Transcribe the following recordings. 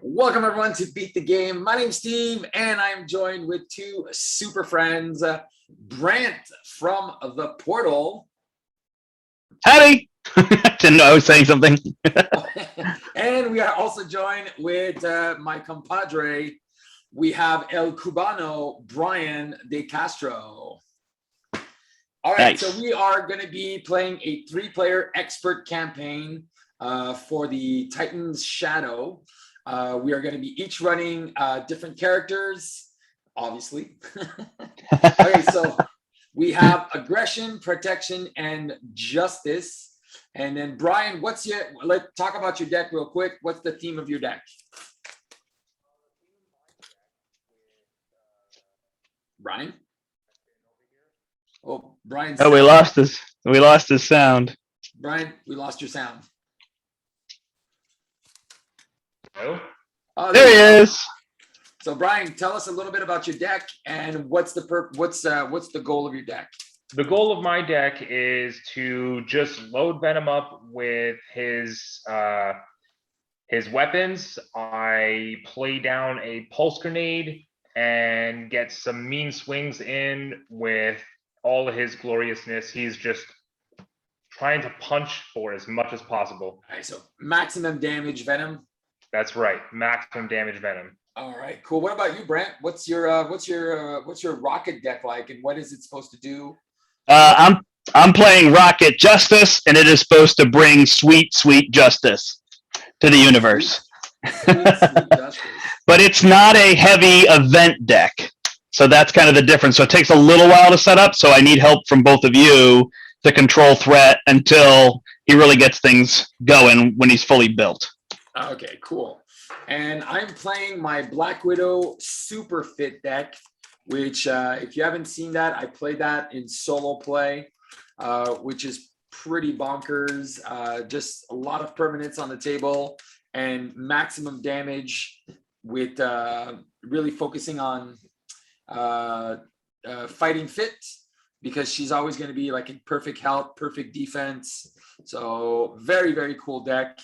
Welcome everyone to Beat the Game. My name's Steve, and I'm joined with two super friends, Brant from the Portal. Howdy! Didn't know I was saying something. And we are also joined with my compadre. We have El Cubano, Brian De Castro. All right, Nice. So we are going to be playing a 3-player expert campaign for the Titan's Shadow. We are going to be each running different characters, obviously. Okay, so we have aggression, protection, and justice. And then Brian, let's talk about your deck real quick. What's the theme of your deck? Brian? Oh, Brian's we lost his sound. Brian, we lost your sound. Hello? Oh, There he is. So Brian, tell us a little bit about your deck and what's the goal of your deck? The goal of my deck is to just load Venom up with his weapons. I play down a pulse grenade and get some mean swings in with all of his gloriousness. He's just trying to punch for as much as possible. All right, so maximum damage Venom. That's right, maximum damage Venom. All right, cool. What about you, Brent? What's your rocket deck like, and what is it supposed to do? I'm playing Rocket Justice, and it is supposed to bring sweet justice to the universe. Sweet justice. But it's not a heavy event deck, so that's kind of the difference. So it takes a little while to set up. So I need help from both of you to control threat until he really gets things going when he's fully built. Okay, cool. And I'm playing my Black Widow Super Fit deck, which if you haven't seen that, I played that in solo play, which is pretty bonkers. Just a lot of permanents on the table and maximum damage with really focusing on fighting fit, because she's always going to be like in perfect health, perfect defense. So very, very cool deck.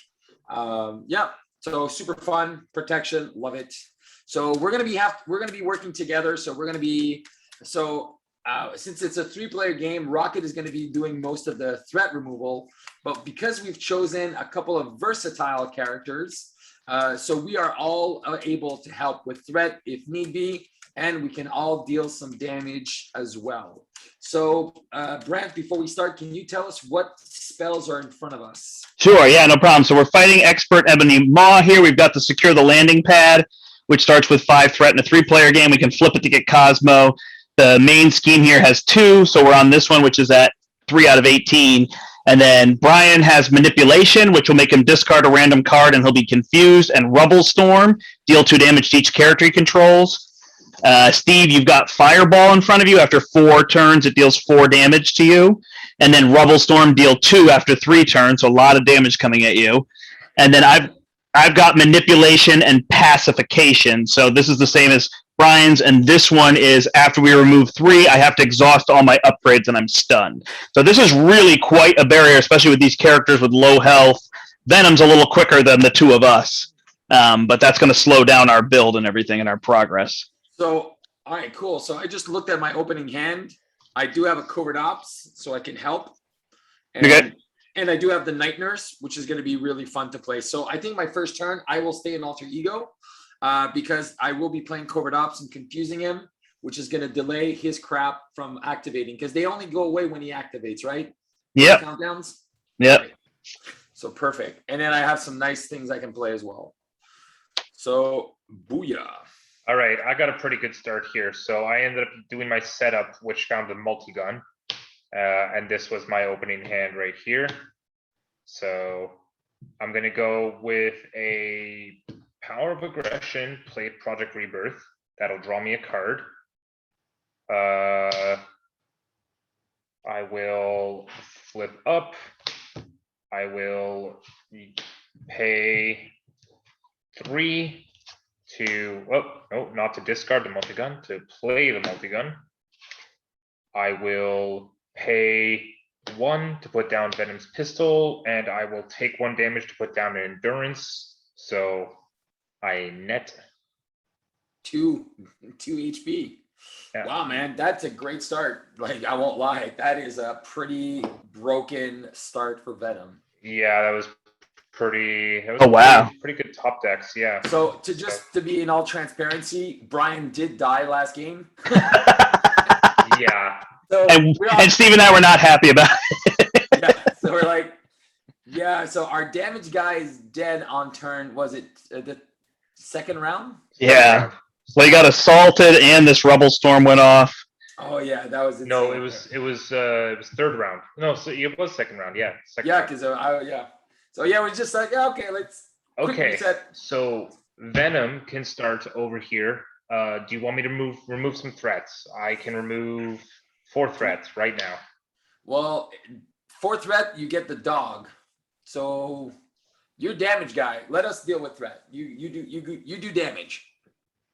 Yeah, so super fun, protection, love it. So we're gonna be working together. So we're gonna be since it's a 3-player game, Rocket is gonna be doing most of the threat removal, but because we've chosen a couple of versatile characters, so we are all able to help with threat if need be, and we can all deal some damage as well. So, Brant, before we start, can you tell us what spells are in front of us? Sure, yeah, no problem. So we're fighting expert Ebony Maw here. We've got to secure the landing pad, which starts with 5 threat in a 3-player game. We can flip it to get Cosmo. The main scheme here has 2, so we're on this one, which is at 3 out of 18. And then Brian has manipulation, which will make him discard a random card and he'll be confused, and Rubble Storm, deal 2 damage to each character he controls. Steve, you've got Fireball in front of you. After 4 turns, it deals 4 damage to you. And then Rubble Storm, deal 2 after 3 turns, so a lot of damage coming at you. And then I've got Manipulation and Pacification. So this is the same as Brian's, and this one is after we remove 3, I have to exhaust all my upgrades and I'm stunned. So this is really quite a barrier, especially with these characters with low health. Venom's a little quicker than the 2 of us, but that's going to slow down our build and everything and our progress. So, all right, cool. So I just looked at my opening hand. I do have a Covert Ops, so I can help. And I do have the Night Nurse, which is going to be really fun to play. So I think my first turn, I will stay in Alter Ego because I will be playing Covert Ops and confusing him, which is going to delay his crap from activating, because they only go away when he activates, right? Yep. Countdowns? Yep. Right. So perfect. And then I have some nice things I can play as well. So, booyah. All right, I got a pretty good start here. So I ended up doing my setup, which found a multi-gun. And this was my opening hand right here. So I'm going to go with a Power of Aggression, play Project Rebirth. That'll draw me a card. I will flip up. I will pay 3 to, not to discard the multi-gun, to play the multi-gun. I will pay 1 to put down Venom's pistol, and I will take 1 damage to put down an endurance. So I net. 2 HP. Yeah. Wow, man, that's a great start. Like, I won't lie, that is a pretty broken start for Venom. Yeah, that was pretty. That was Oh, wow. pretty good top decks. Yeah. So to be in all transparency, Brian did die last game. Yeah. So And Steve and I were not happy about it. yeah, so we're like, yeah. So our damage guy is dead on turn. Was it the second round? Yeah. Well, he got assaulted, and this rubble storm went off. Oh yeah, that was insane. No, it was third round. No, so it was second round. Yeah. Second Yeah, round. because yeah. So yeah, we're just like, yeah, okay, let's. quick Okay. reset. So Venom can start over here. Do you want me to remove some threats? I can remove 4 threats right now. Well, 4th threat, you get the dog. So you're damage guy. Let us deal with threat. You do damage.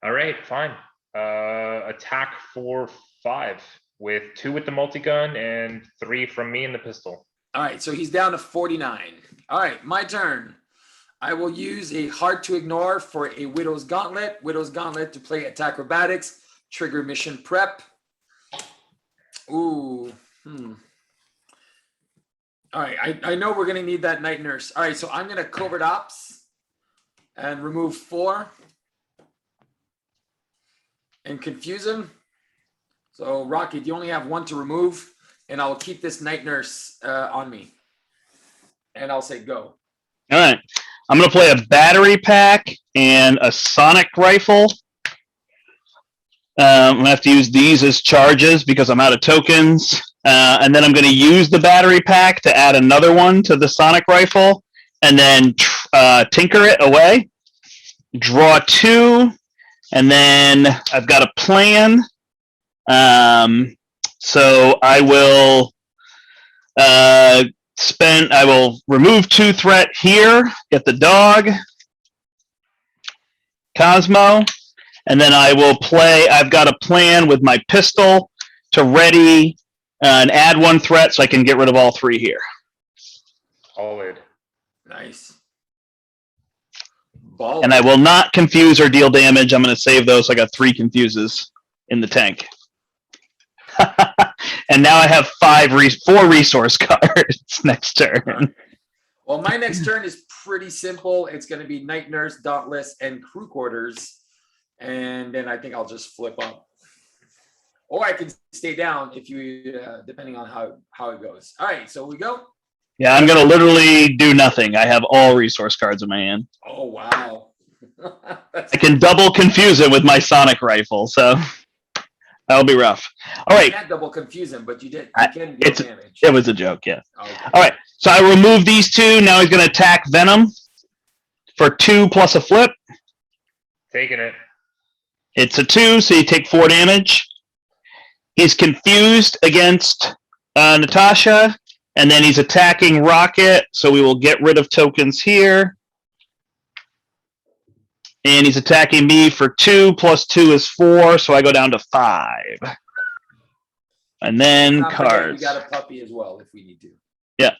All right, fine. Attack for 5 with 2 with the multi-gun and 3 from me and the pistol. All right, so he's down to 49. All right, my turn. I will use a hard to ignore for a Widow's Gauntlet. Widow's Gauntlet to play attack acrobatics, trigger mission prep. Ooh. All right, I know we're going to need that Night Nurse. All right, so I'm going to Covert Ops and remove 4 and confuse him. So, Rocket, you only have 1 to remove, and I'll keep this Night Nurse on me. And I'll say go. All right. I'm going to play a battery pack and a sonic rifle. I'm going to have to use these as charges because I'm out of tokens. And then I'm going to use the battery pack to add another one to the sonic rifle and then tinker it away. Draw 2. And then I've got a plan. So I will I will remove 2 threat here, get the dog, Cosmo, and then I will play, I've got a plan with my pistol to ready and add 1 threat so I can get rid of all 3 here. Solid. Nice. Ball. And I will not confuse or deal damage. I'm going to save those. So I got 3 confuses in the tank. And now I have 4 resource cards next turn. Well, my next turn is pretty simple. It's going to be Night Nurse, Dauntless, and Crew Quarters. And then I think I'll just flip up. Or I can stay down if you, depending on how it goes. All right, so we go. Yeah, I'm going to literally do nothing. I have all resource cards in my hand. Oh, wow. I can double confuse it with my sonic rifle, so that'll be rough. All right. You can't double confuse him, but you did. You can deal damage. It was a joke, yeah. Okay. All right, so I remove these 2. Now he's going to attack Venom for 2 plus a flip. Taking it. It's a 2, so you take 4 damage. He's confused against Natasha, and then he's attacking Rocket, so we will get rid of tokens here. And he's attacking me for 2 plus 2 is 4, so I go down to 5. And then Not forget cards. We got a puppy as well if we need to. Yeah.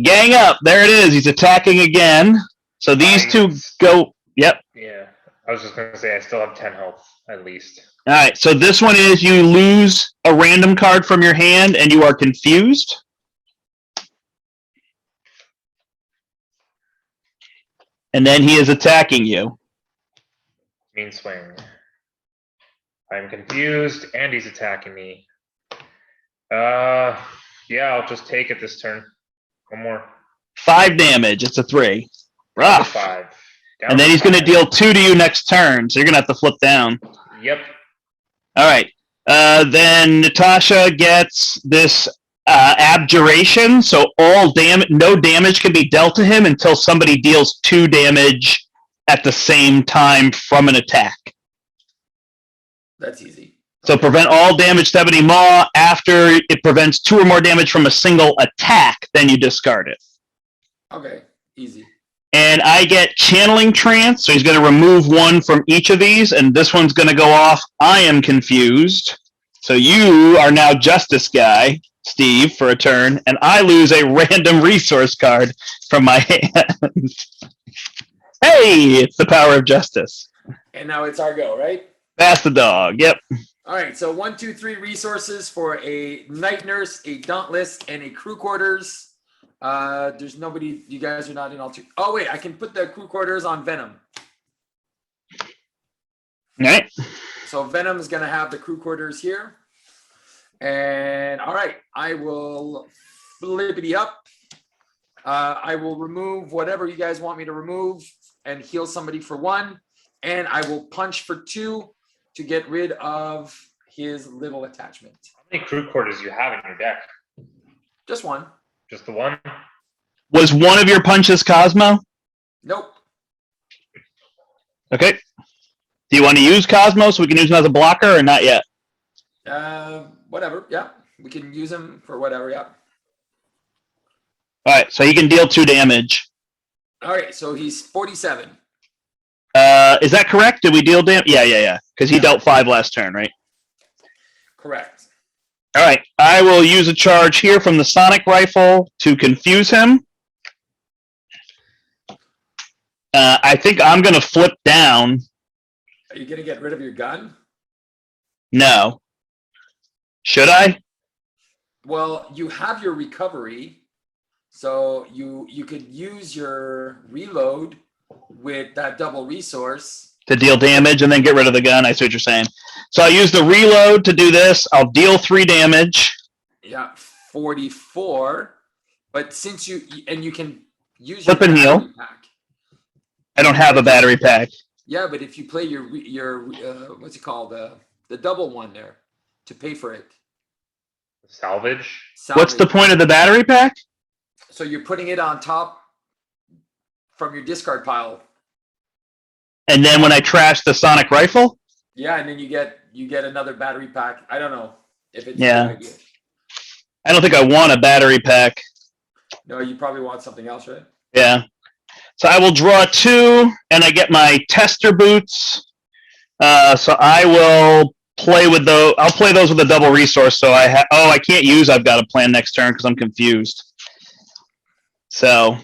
Gang up. There it is. He's attacking again. So these 2 go. Yep. Yeah. I was just going to say I still have 10 health at least. All right. So this one is you lose a random card from your hand and you are confused. And then he is attacking you. Mean swing. I'm confused and he's attacking me. Yeah, I'll just take it this turn. 1 more. 5 damage. It's a 3. Down to Rough. 5. Down And then to he's going to 5. deal 2 to you next turn. So you're going to have to flip down. Yep. All right. Then Natasha gets this abjuration. So no damage can be dealt to him until somebody deals 2 damage at the same time from an attack. That's easy. So prevent all damage to Ebony Maw. After it prevents 2 or more damage from a single attack, then you discard it. Okay, easy. And I get Channeling Trance, so he's going to remove 1 from each of these, and this one's going to go off. I am confused. So you are now Justice Guy, Steve, for a turn, and I lose a random resource card from my hand. Hey, Hey, it's the power of justice. And now it's our go, right? That's the dog. Yep. All right, so 1, 2, 3 resources for a night nurse, a dauntless, and a crew quarters. There's nobody. You guys are not in alter. Oh wait, I can put the crew quarters on Venom. All right. So Venom is gonna have the crew quarters here. And all right, I will flippity up. I will remove whatever you guys want me to remove and heal somebody for 1. And I will punch for 2 to get rid of his little attachment. How many crew quarters do you have in your deck? Just 1. Just the one? Was one of your punches Cosmo? Nope. Okay. Do you want to use Cosmo so we can use him as a blocker or not yet? Whatever. Yeah, we can use him for whatever. Yeah. All right. So he can deal 2 damage. All right. So he's 47. Is that correct? Did we deal damage? Yeah. Because he dealt 5 last turn, right? Correct. All right. I will use a charge here from the sonic rifle to confuse him. I think I'm going to flip down. Are you gonna get rid of your gun? No. Should I? Well, you have your recovery, so you could use your reload with that double resource. To deal damage and then get rid of the gun. I see what you're saying. So I'll use the reload to do this. I'll deal 3 damage. Yeah, 44. But since you can use Flip and heal. battery pack. I don't have a battery pack. Yeah, but if you play your what's it called, the double one there to pay for it. Salvage? What's the point of the battery pack? So you're putting it on top from your discard pile. And then when I trash the sonic rifle? Yeah, and then you get another battery pack. I don't know if it's Yeah. a good idea. I don't think I want a battery pack. No, you probably want something else, right? Yeah. So I will draw 2, and I get my tester boots. So I will play with those. I'll play those with a double resource. So I can't use I've got a plan next turn because I'm confused. So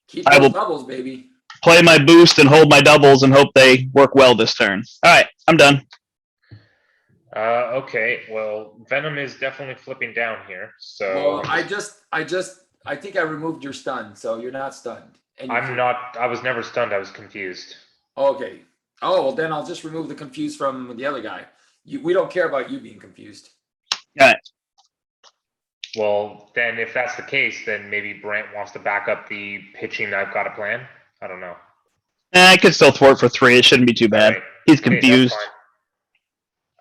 Keep I those will- doubles, baby. play my boost and hold my doubles and hope they work well this turn. All right, I'm done. Okay, well, Venom is definitely flipping down here, so Well, I think I removed your stun, so you're not stunned. And I'm not, I was never stunned, I was confused. Okay. Oh, well, then I'll just remove the confused from the other guy. We don't care about you being confused. All right. Well, then if that's the case, then maybe Brant wants to back up the pitching I've got a plan? I don't know. I could still thwart for 3. It shouldn't be too bad. Alright. He's Okay, that's confused.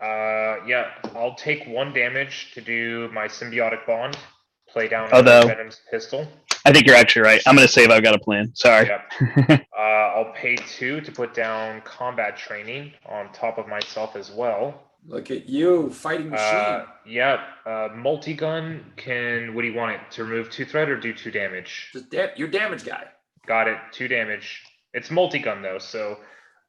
fine. Yeah, I'll take 1 damage to do my symbiotic bond. Play down Although- Venom's pistol. I think you're actually right. I'm going to save I've got a plan. Sorry. Yep. I'll pay 2 to put down combat training on top of myself as well. Look at you, fighting machine. Multi-gun can, what do you want it, to remove 2 threat or do 2 damage? Just you're damage guy. Got it, 2 damage. It's multi-gun though, so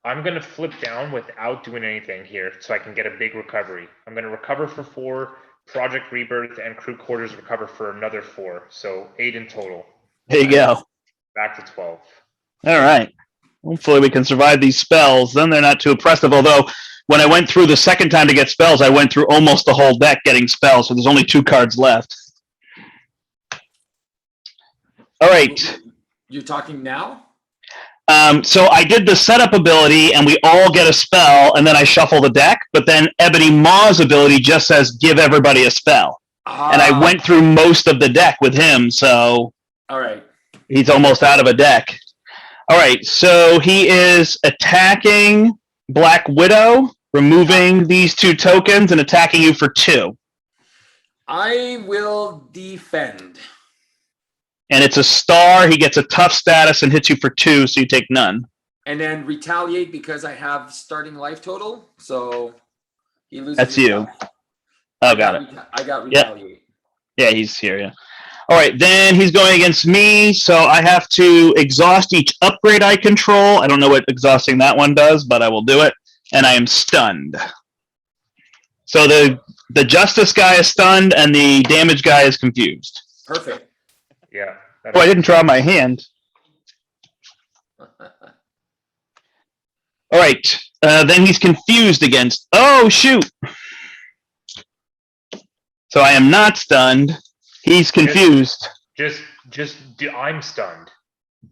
I'm gonna flip down without doing anything here so I can get a big recovery. I'm gonna recover for 4, Project Rebirth and Crew Quarters recover for another 4, so 8 in total. There you go. Back to 12. All right. Hopefully we can survive these spells. Then they're not too oppressive. Although when I went through the second time to get spells, I went through almost the whole deck getting spells. So there's only 2 cards left. All right. You're talking now? So I did the setup ability and we all get a spell and then I shuffle the deck. But then Ebony Maw's ability just says give everybody a spell. And I went through most of the deck with him. So All right. he's almost out of a deck. All right, so he is attacking Black Widow, removing these 2 tokens, and attacking you for 2. I will defend. And it's a star. He gets a tough status and hits you for 2, so you take none. And then retaliate because I have starting life total. So he loses. That's you. himself. Oh, got it. I got retaliate. Yeah, he's here, yeah. All right, then he's going against me, so I have to exhaust each upgrade I control. I don't know what exhausting that one does, but I will do it. And I am stunned. So the justice guy is stunned, and the damage guy is confused. Perfect. Yeah. Oh, I didn't draw my hand. All right. Then he's confused against. Oh, shoot. So I am not stunned. He's confused. I'm stunned.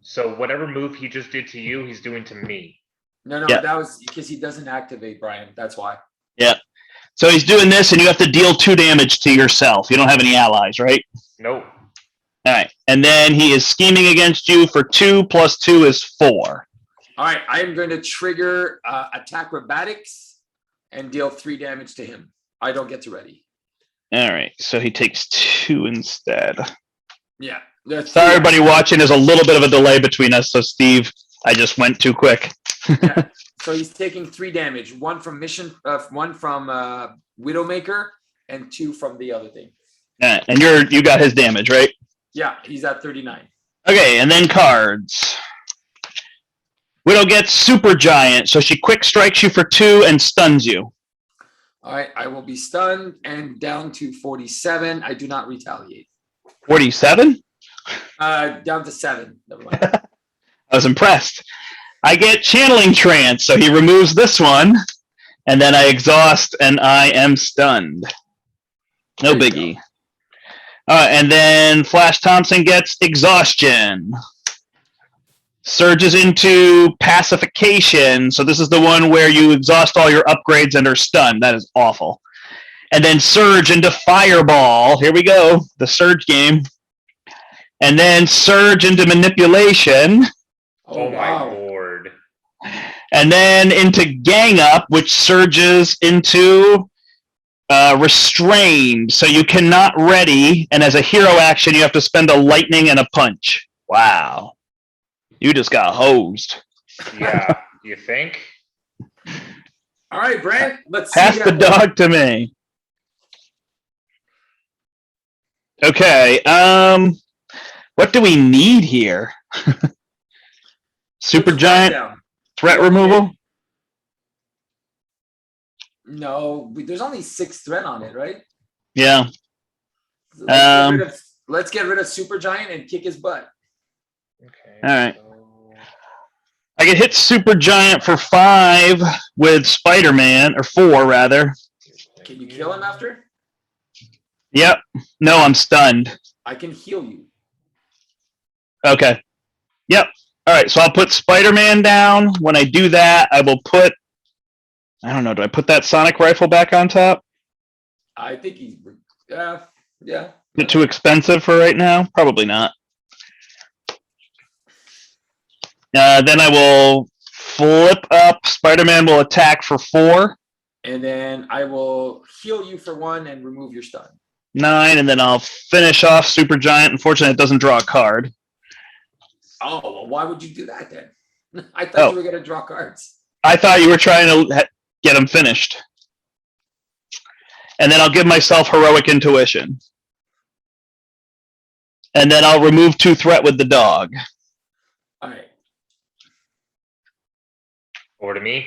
So whatever move he just did to you, he's doing to me. No, Yeah. that was because he doesn't activate, Brian. That's why. Yeah. So he's doing this, and you have to deal 2 damage to yourself. You don't have any allies, right? Nope. All right. And then he is scheming against you for 2 + 2 is 4. All right, I am going to trigger attack acrobatics and deal 3 damage to him. I don't get to ready. All right. So he takes 2 instead. Yeah. Sorry, everybody watching. There's a little bit of a delay between us. So, Steve, I just went too quick. Yeah. So he's taking 3 damage. 1 from one from Widowmaker, and 2 from the other thing. And you got his damage, right? Yeah, he's at 39. Okay, and then cards. Widow gets Super Giant, so she quick strikes you for 2 and stuns you. All right, I will be stunned and down to 47. I do not retaliate. 47? Down to 7. Never mind. I was impressed. I get Channeling Trance, so he removes this one, and then I exhaust, and I am stunned. No There you biggie. And then Flash Thompson gets Exhaustion. Surges into Pacification, so this is the one where you exhaust all your upgrades and are stunned. That is awful. And then Surge into Fireball. Here we go, the Surge game. And then Surge into Manipulation. Oh my lord. And then into Gang Up, which surges into Restrained. So you cannot ready, and as a hero action, you have to spend a lightning and a punch. Wow. You just got hosed. Yeah, you think? All right, Brent, let's Pass see the dog to me. Okay, what do we need here? Super Giant threat removal? No, there's only 6 threat on it, right? Yeah. Let's get rid of Super Giant and kick his butt. Okay. All right. I can hit Super Giant for 5 with Spider-Man, or 4 rather. Can you kill him after? Yep. No, I'm stunned. I can heal you. Okay. Yep. All right, so I'll put Spider-Man down. When I do that, I will put, I don't know, do I put that Sonic Rifle back on top? I think he's, yeah. Is it too expensive for right now? Probably not. Then I will flip up. Spider-Man will attack for 4. And then I will heal you for 1 and remove your stun. 9, and then I'll finish off Super Giant. Unfortunately, it doesn't draw a card. Oh, well, why would you do that then? I thought you were going to draw cards. I thought you were trying to get him finished. And then I'll give myself Heroic Intuition. And then I'll remove 2 threat with the dog. All right. Over to me.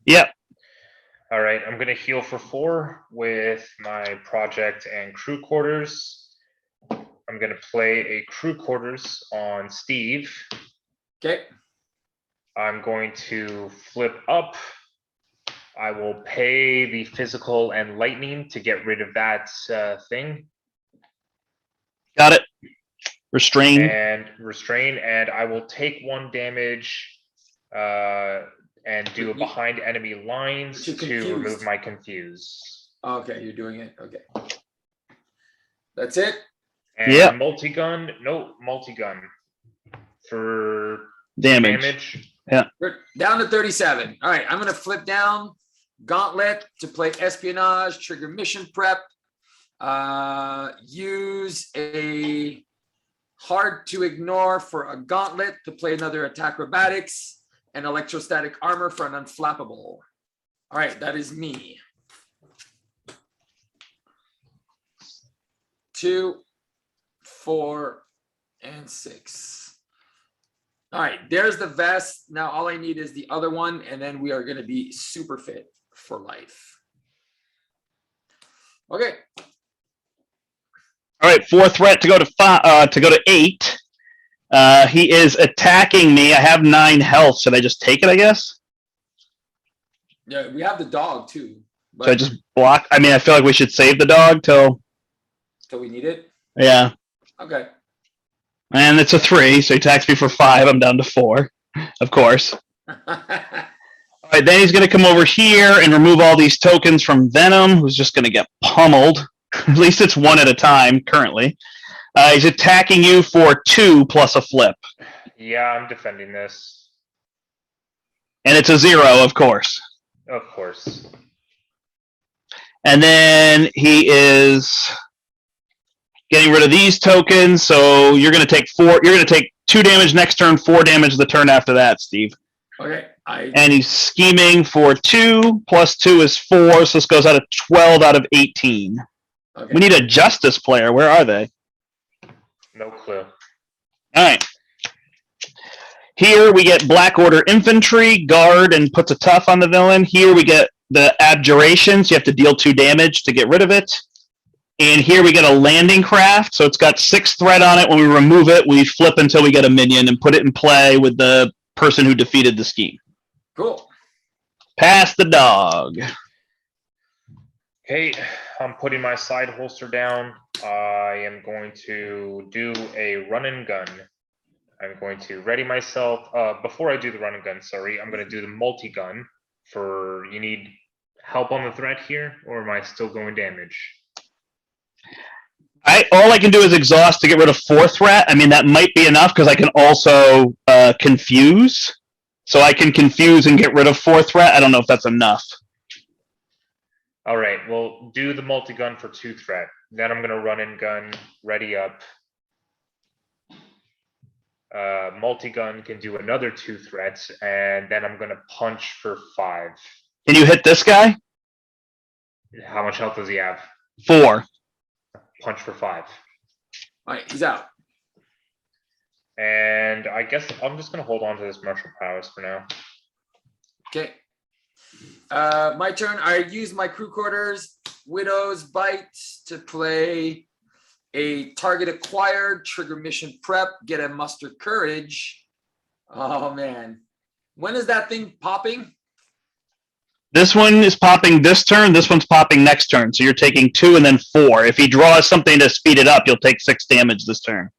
Yep. All right, I'm gonna heal for 4 with my project and crew quarters. I'm gonna play a crew quarters on Steve. Okay. I'm going to flip up. I will pay the physical and lightning to get rid of that thing. Got it. Restrain. And I will take 1 damage and do a behind enemy lines to remove my confuse. Okay, you're doing it. Okay. That's it? And multi-gun, no, multi-gun for damage. Yeah. We're down to 37. All right, I'm going to flip down Gauntlet to play Espionage, trigger Mission Prep, use a Hard to Ignore for a Gauntlet to play another Attack Acrobatics, and Electrostatic Armor for an Unflappable. All right, that is me. 2, 4, and 6. All right, there's the vest. Now all I need is the other one, and then we are going to be super fit for life. Okay. All right, 4 threat to go to 5, to go to 8. He is attacking me. I have 9 health. Should I just take it, I guess? Yeah, we have the dog too. But So I just block. I mean, I feel like we should save the dog till. we need it. Yeah. Okay. And it's a 3, so he attacks me for 5. I'm down to 4, of course. All right, then he's going to come over here and remove all these tokens from Venom, who's just going to get pummeled. At least it's 1 at a time currently. He's attacking you for 2 plus a flip. Yeah, I'm defending this. And it's a 0, of course. Of course. And then he is getting rid of these tokens, so you're going to take 4. You're going to take 2 damage next turn, 4 damage the turn after that, Steve. Okay. And he's scheming for 2 plus 2 is 4, so this goes out of 12 out of 18. Okay. We need a justice player. Where are they? No clue. All right. Here we get Black Order Infantry, guard, and puts a tough on the villain. Here we get the abjurations. You have to deal 2 damage to get rid of it. And here we get a landing craft. So it's got 6 threat on it. When we remove it, we flip until we get a minion and put it in play with the person who defeated the scheme. Cool. Pass the dog. Okay, I'm putting my side holster down. I am going to do a run and gun. I'm going to ready myself. Before I do the run and gun, sorry, I'm going to do the multi-gun. You need help on the threat here, or am I still going damage? All I can do is exhaust to get rid of 4 threat. I mean, that might be enough because I can also confuse. So I can confuse and get rid of 4 threat. I don't know if that's enough. All right, well, do the multi-gun for 2 threat. Then I'm going to run and gun, ready up. Multi-gun can do another 2 threats, and then I'm going to punch for 5. Can you hit this guy? How much health does he have? 4. Punch for 5. All right, he's out. And I guess I'm just going to hold on to this martial prowess for now. Okay. My turn. I use my crew quarters, Widow's Bite to play a target acquired, trigger mission prep, get a muster courage. Oh man. When is that thing popping? This one is popping this turn. This one's popping next turn. So you're taking 2 and then 4. If he draws something to speed it up, you'll take 6 damage this turn.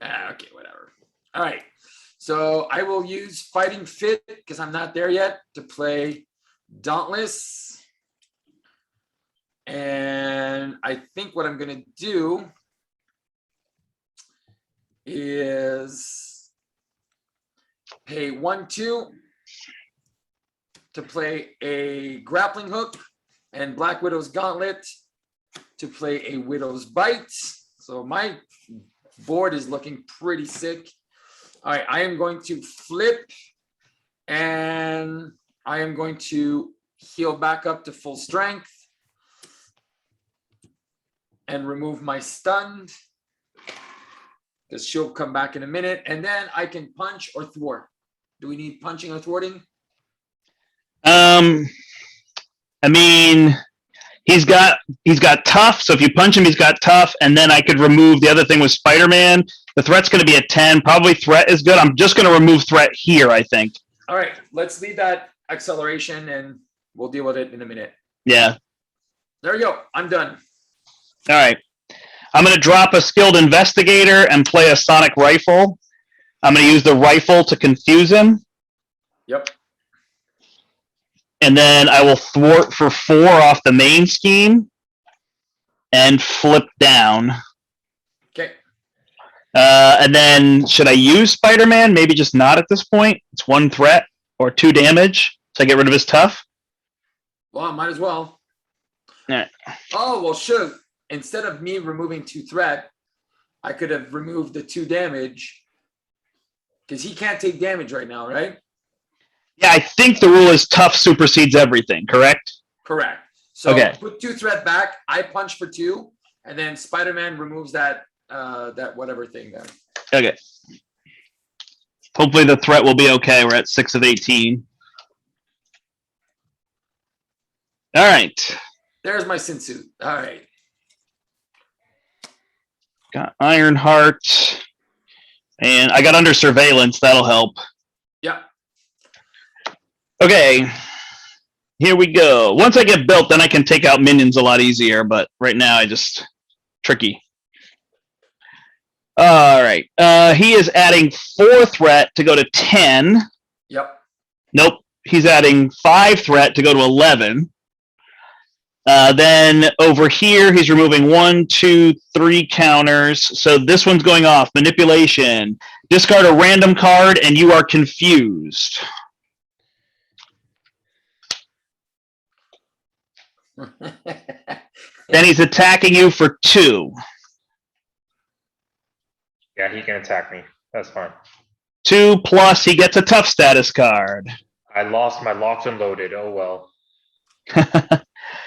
Okay, whatever. All right. So I will use Fighting Fit because I'm not there yet to play Dauntless. And I think what I'm going to do is pay 1/2 to play a grappling hook and Black Widow's Gauntlet to play a Widow's Bite. So my board is looking pretty sick. All right, I am going to flip and I am going to heal back up to full strength and remove my stunned because she'll come back in a minute. And then I can punch or thwart. Do we need punching or thwarting? I mean, he's got tough. So if you punch him, he's got tough. And then I could remove the other thing with Spider-Man. The threat's going to be a 10. Probably threat is good. I'm just going to remove threat here, I think. All right, let's leave that acceleration and we'll deal with it in a minute. Yeah. There we go. I'm done. All right. I'm going to drop a skilled investigator and play a sonic rifle. I'm going to use the rifle to confuse him. Yep. And then I will thwart for 4 off the main scheme and flip down. Okay. And then should I use Spider-Man? Maybe just not at this point. It's 1 threat or 2 damage. So I get rid of his tough. Well, I might as well. All right. Oh, well, should instead of me removing 2 threat, I could have removed the 2 damage because he can't take damage right now, right? Yeah, I think the rule is tough supersedes everything, correct? Correct. So Okay. put 2 threat back. I punch for 2, and then Spider-Man removes that whatever thing there. Okay. Hopefully the threat will be okay. We're at 6 of 18. All right. There's my sin suit. All right. Got Ironheart. And I got under surveillance. That'll help. Yeah. Okay. Here we go. Once I get built, then I can take out minions a lot easier, but right now I just tricky. All right. He is adding 4 threat to go to 10. Yep. Nope. He's adding 5 threat to go to 11. Then over here, he's removing 1, 2, 3 counters. So this one's going off. Manipulation. Discard a random card and you are confused. Then he's attacking you for 2. Yeah, he can attack me. That's fine. 2 plus he gets a tough status card. I lost my locked and loaded. Oh well.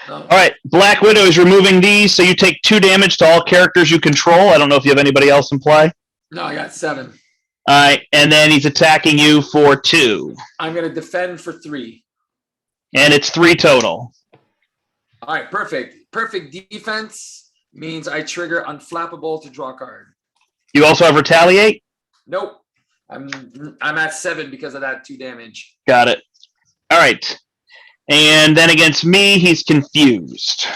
All right, Black Widow is removing these, so you take 2 damage to all characters you control. I don't know if you have anybody else in play. No, I got 7. All right, and then he's attacking you for 2. I'm gonna defend for 3. And it's 3 total. All right, perfect. Perfect defense means I trigger unflappable to draw a card. You also have Retaliate? Nope. I'm at 7 because of that 2 damage. Got it. All right. And then against me, he's confused.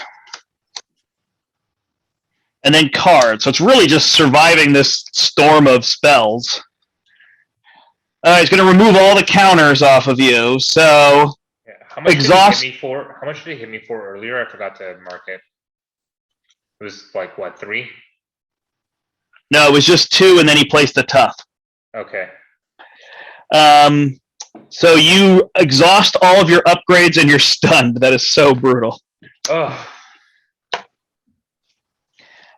And then cards. So it's really just surviving this storm of spells. He's going to remove all the counters off of you. So Yeah. How much Exhaust- did he hit me for? How much did he hit me for earlier? I forgot to mark it. It was like what, 3? no, it was just 2, and then he placed a tough. Okay. So you exhaust all of your upgrades and you're stunned. That is so brutal. Oh,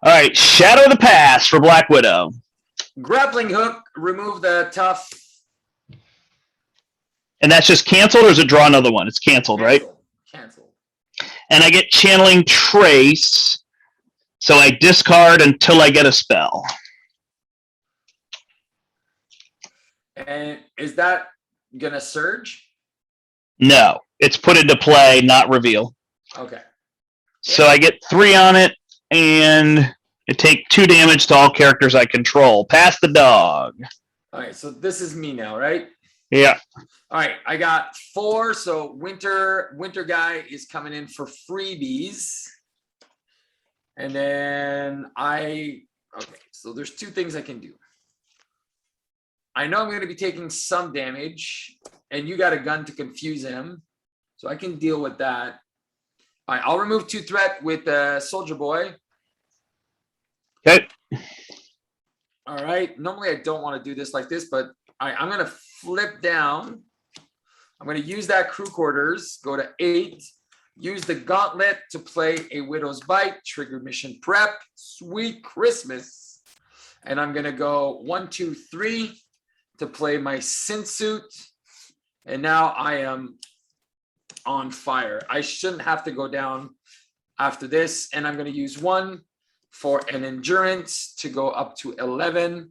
All right, Shadow of the Past for Black Widow. Grappling hook, remove the tough. And that's just canceled, or does it draw another one? It's canceled, right? Cancel. And I get Channeling Trace, so I discard until I get a spell. And is that gonna surge? No, it's put into play, not reveal. Okay. So I get 3 on it, and I take 2 damage to all characters I control. Pass the dog. All right, so this is me now, right? Yeah. All right, I got 4. So winter guy is coming in for freebies. And then okay, so there's 2 things I can do. I know I'm going to be taking some damage, and you got a gun to confuse him, so I can deal with that. All right, I'll remove 2 threat with Soldier Boy. Okay. All right, normally I don't want to do this like this, but I'm going to flip down. I'm going to use that crew quarters, go to 8, use the gauntlet to play a Widow's Bite, trigger mission prep, sweet Christmas. And I'm going to go 1, 2, 3 to play my synth suit. And now I am on fire. I shouldn't have to go down after this. And I'm going to use 1 for an endurance to go up to 11.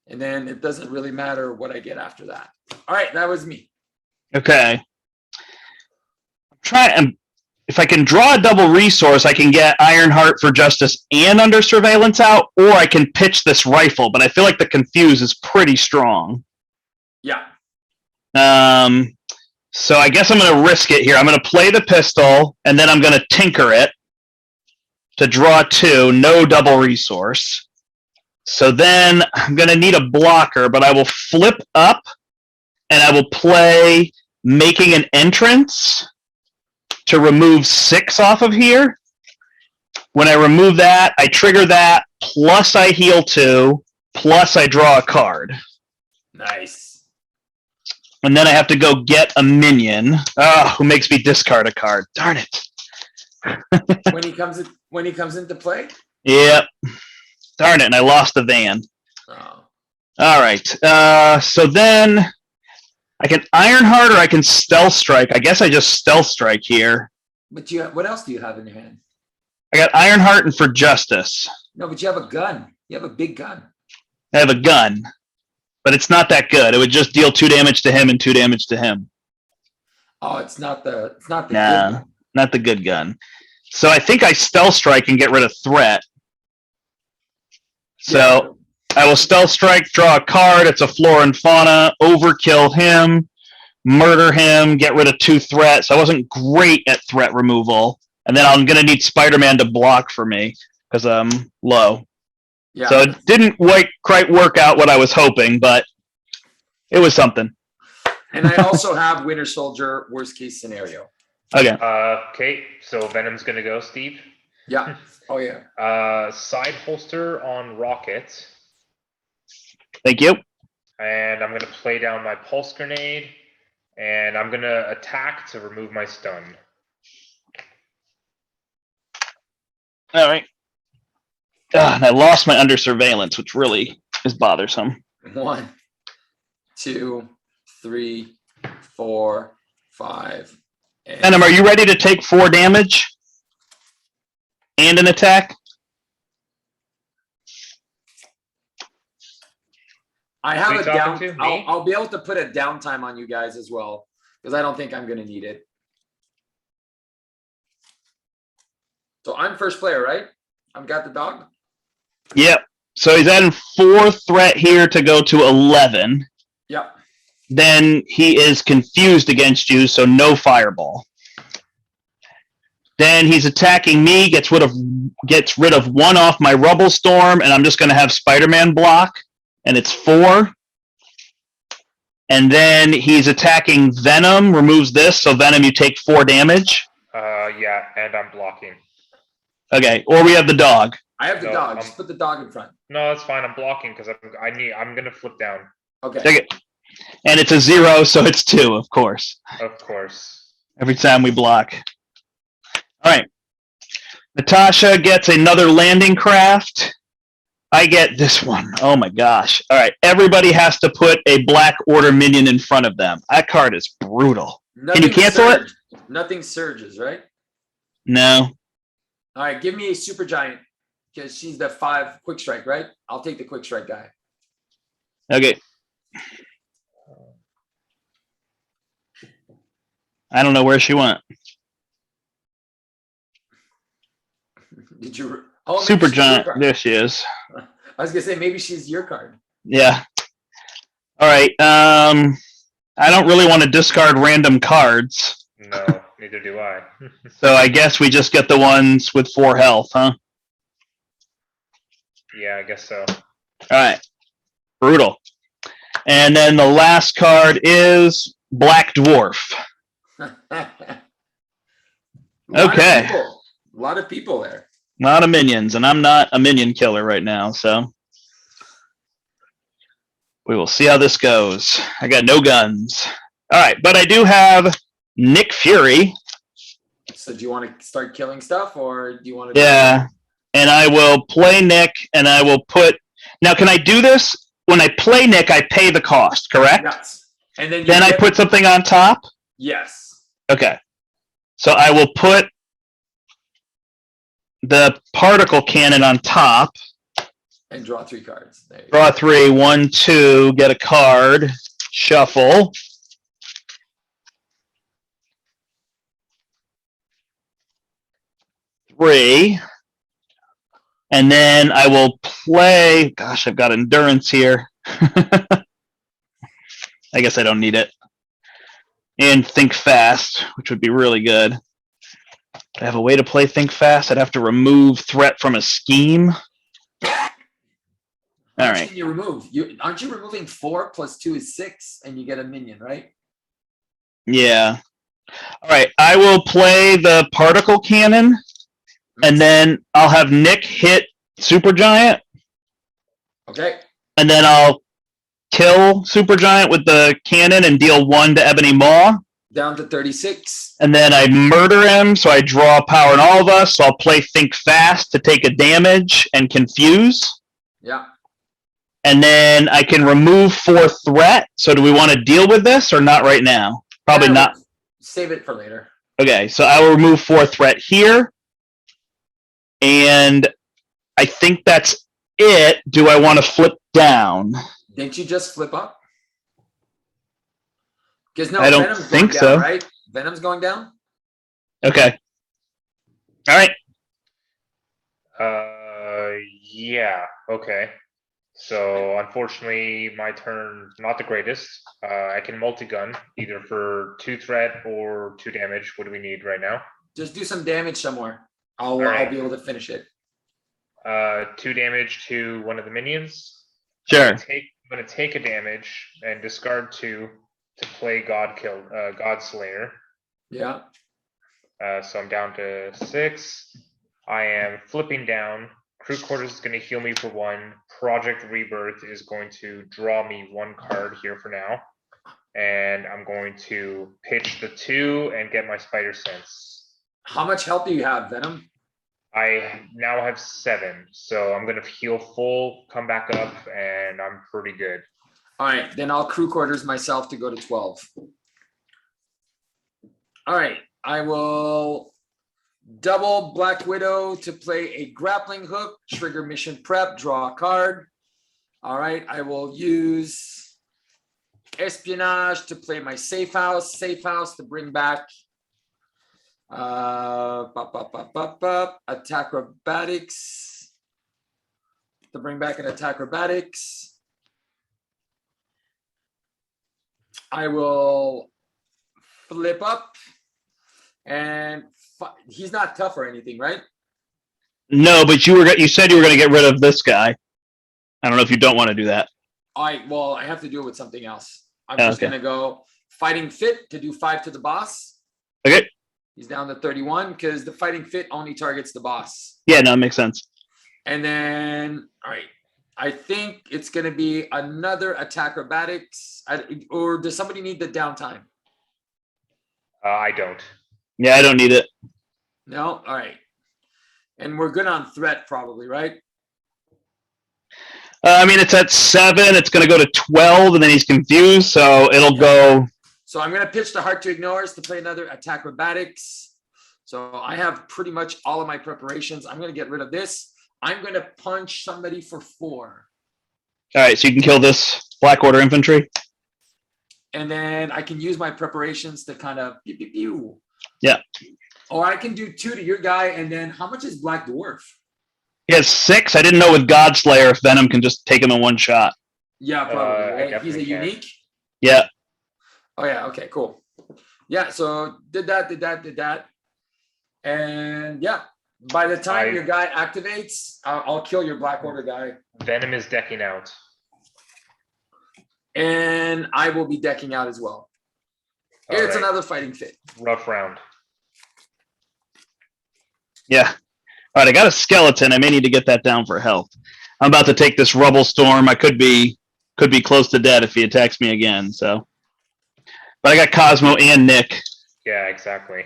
And then it doesn't really matter what I get after that. All right, that was me. Okay. If I can draw a double resource, I can get Ironheart for Justice and Under Surveillance out, or I can pitch this rifle, but I feel like the Confuse is pretty strong. Yeah. So I guess I'm going to risk it here. I'm going to play the pistol, and then I'm going to tinker it to draw 2, no double resource. So then I'm going to need a blocker, but I will flip up, and I will play Making an Entrance to remove 6 off of here. When I remove that, I trigger that, plus I heal 2, plus I draw a card. Nice. And then I have to go get a minion. Who makes me discard a card? Darn it. when he comes into play? Yep. Darn it, and I lost the van. Oh. All right. So then I can Ironheart or I can Stealth Strike. I guess I just Stealth Strike here. But what else do you have in your hand? I got Ironheart and For Justice. No, but you have a gun. You have a big gun. I have a gun, but it's not that good. It would just deal 2 damage to him and 2 damage to him. Oh, it's not the good Nah, gun. not the good gun. So I think I Stealth Strike and get rid of Threat. So I will Stealth Strike, draw a card. It's a Flora and Fauna. Overkill him. murder him, get rid of 2 threats. I wasn't great at threat removal. And then I'm going to need Spider-Man to block for me because I'm low. Yeah. So it didn't quite work out what I was hoping, but it was something. And I also have Winter Soldier, worst case scenario. Okay. Okay, so Venom's gonna go, Steve. Yeah. Oh, yeah. Side holster on Rocket. Thank you. And I'm gonna play down my pulse grenade. And I'm gonna attack to remove my stun. All right. And I lost my under surveillance, which really is bothersome. 1, 2, 3, 4, 5. And Venom, are you ready to take 4 damage and an attack? I have Who a you talking down. to? Me? I'll be able to put a downtime on you guys as well because I don't think I'm going to need it. So I'm first player, right? I've got the dog. Yep. So he's adding 4 threat here to go to 11. Yep. Then he is confused against you, so no fireball. Then he's attacking me, gets rid of 1 off my rubble storm, and I'm just going to have Spider-Man block, and it's 4. And then he's attacking Venom, removes this, so Venom, you take 4 damage. Yeah, and I'm blocking. Okay, or we have the dog. I have the No, dog. Just put the dog in front. No, that's fine. I'm blocking because I'm gonna flip down. Okay. Okay. And it's a 0, so it's 2, of course. Of course. Every time we block. All right. Natasha gets another landing craft. I get this one. Oh my gosh. All right. Everybody has to put a Black Order minion in front of them. That card is brutal. Can you cancel it? Nothing surges, right? No. All right. Give me a super giant because she's the 5 quick strike, right? I'll take the quick strike guy. Okay. I don't know where she went. Did you? Oh, maybe Super she's your giant. card. There she is. I was gonna say maybe she's your card. Yeah. All right. I don't really want to discard random cards. No, neither do I. So I guess we just get the ones with 4 health, huh? Yeah, I guess so. All right. Brutal. And then the last card is Black Dwarf. Okay. A lot of people there. A lot of minions, and I'm not a minion killer right now, so we will see how this goes. I got no guns. All right, but I do have Nick Fury. So do you want to start killing stuff, or do you want to? Yeah, and I will play Nick, and I will put. Now, can I do this? When I play Nick, I pay the cost, correct? Yes. And then Then I put something on top? Yes. Okay. So I will put the particle cannon on top. And draw 3 cards. There you go. Draw 3, 1, 2, get a card, shuffle. Three. And then I will play, gosh, I've got endurance here. I guess I don't need it. And think fast, which would be really good. I have a way to play think fast. I'd have to remove threat from a scheme. All How much right. can you remove? Aren't you removing 4 plus 2 is 6, and you get a minion, right? Yeah. All right. I will play the particle cannon, and then I'll have Nick hit Supergiant, Okay. and then I'll kill Supergiant with the cannon and deal 1 to Ebony Maw. Down to 36. And then I murder him, so I draw power in all of us. So I'll play Think Fast to take a damage and confuse. Yeah. And then I can remove 4 threat. So do we want to deal with this or not right now? Probably Yeah, not. Save it for later. Okay, so I will remove 4 threat here. And I think that's it. Do I want to flip down? Didn't you just flip up? Because no, I don't Venom's think going down, so. right? Venom's going down? Okay. All right. Yeah. Okay. So unfortunately, my turn, not the greatest. I can multi-gun either for 2 threat or 2 damage. What do we need right now? Just do some damage somewhere. I'll Alright. be able to finish it. 2 damage to one of the minions. Sure. I'm gonna take a damage and discard 2 to play God Slayer. Yeah. So I'm down to 6. I am flipping down. Crew Quarters is going to heal me for 1. Project Rebirth is going to draw me 1 card here for now. And I'm going to pitch the 2 and get my Spider Sense. How much health do you have, Venom? I now have 7. So I'm going to heal full, come back up, and I'm pretty good. All right, then I'll crew quarters myself to go to 12. All right, I will double Black Widow to play a grappling hook, trigger mission prep, draw a card. All right, I will use espionage to play my safe house to bring back attack acrobatics, to bring back an attack acrobatics. I will flip up and he's not tough or anything, right? No, but you said you were going to get rid of this guy. I don't know if you don't want to do that. Well, I have to do it with something else. I'm just going to go fighting fit to do 5 to the boss. Okay. He's down to 31 because the fighting fit only targets the boss. Yeah, no, it makes sense. And then, all right, I think it's going to be another attack acrobatics. Or does somebody need the downtime? I don't. Yeah, I don't need it. No? All right. And we're good on threat probably, right? I mean, it's at 7. It's going to go to 12, and then he's confused, so it'll go. So I'm going to pitch the Heart to Ignores to play another attack acrobatics. So I have pretty much all of my preparations. I'm going to get rid of this. I'm going to punch somebody for 4. All right, so you can kill this Black Order infantry. And then I can use my preparations to kind of pew, pew, pew. Yeah. Or I can do 2 to your guy. And then how much is Black Dwarf? He has 6. I didn't know with Godslayer if Venom can just take him in one shot. Yeah, probably. Right? He's a definitely can. unique. Yeah. Oh, yeah. Okay, cool. Yeah, so did that. And yeah, by the time your guy activates, I'll kill your Black Order guy. Venom is decking out. And I will be decking out as well. It's another fighting fit. Rough round. Yeah. All right, I got a skeleton. I may need to get that down for health. I'm about to take this rubble storm. I could be close to dead if he attacks me again. So, but I got Cosmo and Nick. Yeah, exactly.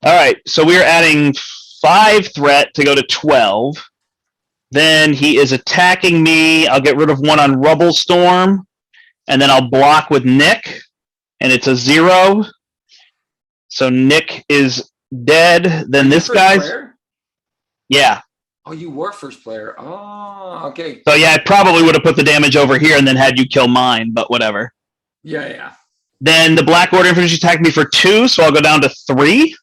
All right, so we're adding 5 threat to go to 12. Then he is attacking me. I'll get rid of 1 on rubble storm, and then I'll block with Nick, and it's a 0. So Nick is dead. Then this guy's. Player? Yeah. Oh, you were first player. Oh, okay. So yeah, I probably would have put the damage over here and then had you kill mine, but whatever. Yeah. Then the Black Order infantry attacked me for 2, so I'll go down to 3.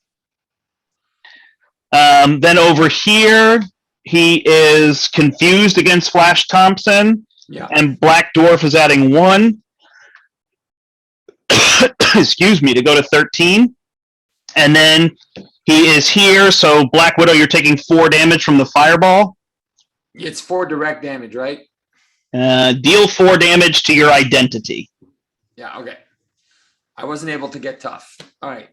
Then over here, he is confused against Flash Thompson. Yeah. And Black Dwarf is adding 1. Excuse me, to go to 13. And then he is here, so Black Widow, you're taking 4 damage from the fireball. It's 4 direct damage, right? Deal 4 damage to your identity. Yeah, okay. I wasn't able to get tough. All right.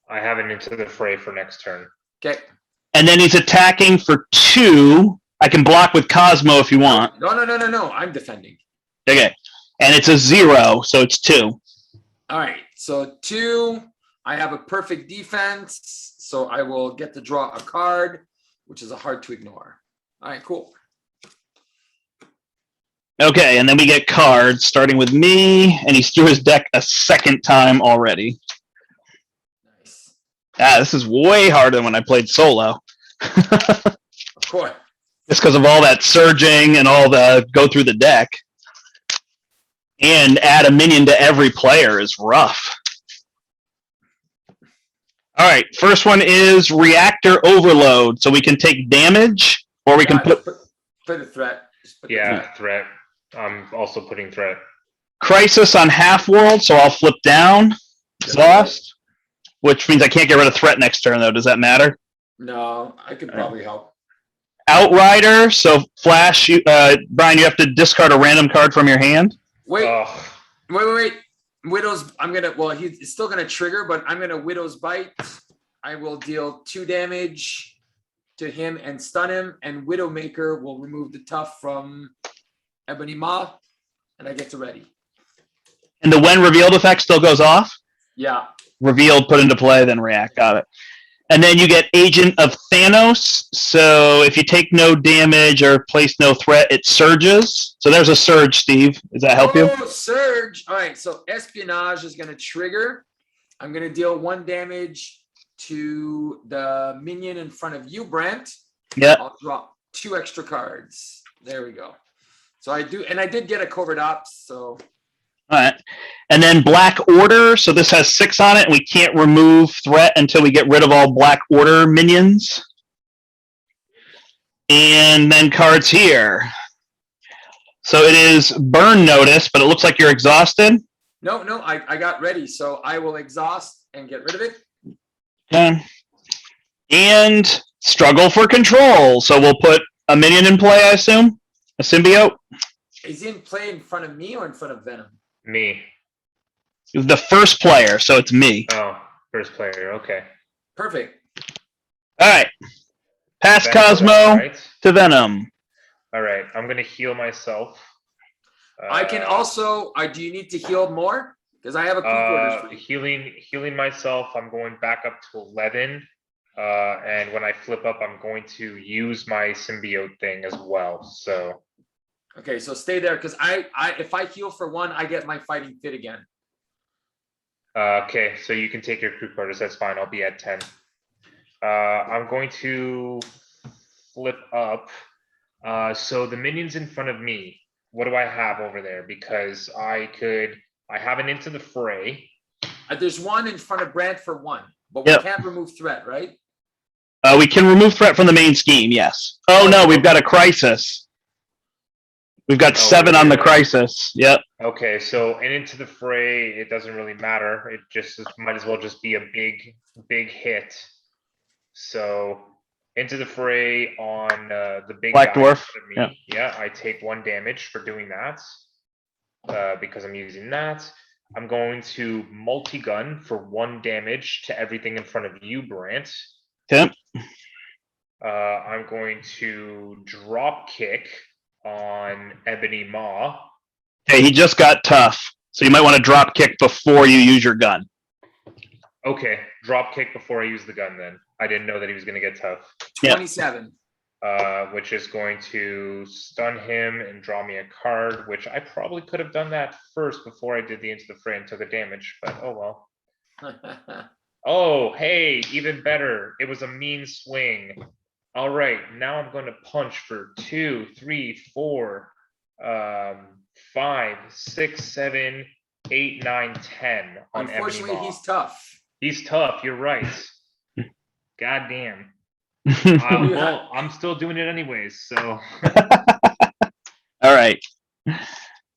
I have it into the fray for next turn. Okay. And then he's attacking for 2. I can block with Cosmo if you want. No. I'm defending. Okay. And it's a 0, so it's 2. All right. So 2. I have a perfect defense, so I will get to draw a card, which is a Heart to Ignore. All right, cool. Okay, and then we get cards, starting with me, and he's through his deck a 2nd time already. Nice. This is way harder than when I played solo. Of course. Just because of all that surging and all the go through the deck. And add a minion to every player is rough. All right, first one is Reactor Overload. So we can take damage, or we can put a threat. Yeah, threat. I'm also putting threat. Crisis on half world, so I'll flip down. Exhaust. Which means I can't get rid of threat next turn, though. Does that matter? No, I could probably help. Outrider, so Flash, Brian, you have to discard a random card from your hand. Wait, Ugh. wait. Widow's, well, he's still gonna trigger, but I'm gonna Widow's Bite. I will deal 2 damage to him and stun him, and Widowmaker will remove the tough from Ebony Maw, and I get to ready. And the when revealed effect still goes off. Yeah, Revealed, put into play, then react. Got it. And then you get Agent of Thanos. So if you take no damage or place no threat, it surges. So there's a surge, Steve. Does that help you? Oh, surge. All right, so Espionage is gonna trigger. I'm gonna deal 1 damage to the minion in front of you, Brent. Yeah. I'll drop 2 extra cards. There we go. So I did get a covert ops, so All right. And then Black Order. So this has 6 on it, and we can't remove threat until we get rid of all Black Order minions. And then cards here. So it is Burn Notice, but it looks like you're exhausted. no, I got ready, so I will exhaust and get rid of it. Okay. And Struggle for Control. So we'll put a minion in play, I assume? A symbiote? Is he in play in front of me or in front of Venom? Me. The first player, so it's me. Oh, first player. Okay. Perfect. All right. Pass Venom, Cosmo right? to Venom. All right. I'm gonna heal myself. I can also. Do you need to heal more? Because I have a quick healing myself. I'm going back up to 11. And when I flip up, I'm going to use my symbiote thing as well. So. Okay, so stay there because if I heal for 1, I get my fighting fit again. Okay, so you can take your crew quarters. That's fine. I'll be at 10. I'm going to flip up. So the minions in front of me. What do I have over there? Because I have an Into the Fray. There's 1 in front of Brant for 1, but we can't remove threat, right? We can remove threat from the main scheme, yes. Oh no, we've got a crisis. We've got 7 on the crisis. Yep. Okay, so and Into the Fray, it doesn't really matter. It just might as well just be a big hit. So Into the Fray on the big Black guy Dwarf. in front of me. Yeah, I take 1 damage for doing that. Because I'm using that. I'm going to multi-gun for 1 damage to everything in front of you, Brant. Okay. I'm going to drop kick on Ebony Maw. Okay, he just got tough. So you might want to drop kick before you use your gun. Okay, drop kick before I use the gun then. I didn't know that he was going to get tough. 27. Which is going to stun him and draw me a card, which I probably could have done that first before I did the Into the Fray and took a damage, but oh well. Oh, hey, even better. It was a mean swing. All right, now I'm going to punch for 2, 3, 4, 5, 6, 7, 8, 9, 10 on Ebony Unfortunately, Maw. he's tough. He's tough. You're right. God damn. Well, I'm still doing it anyways. So. All right.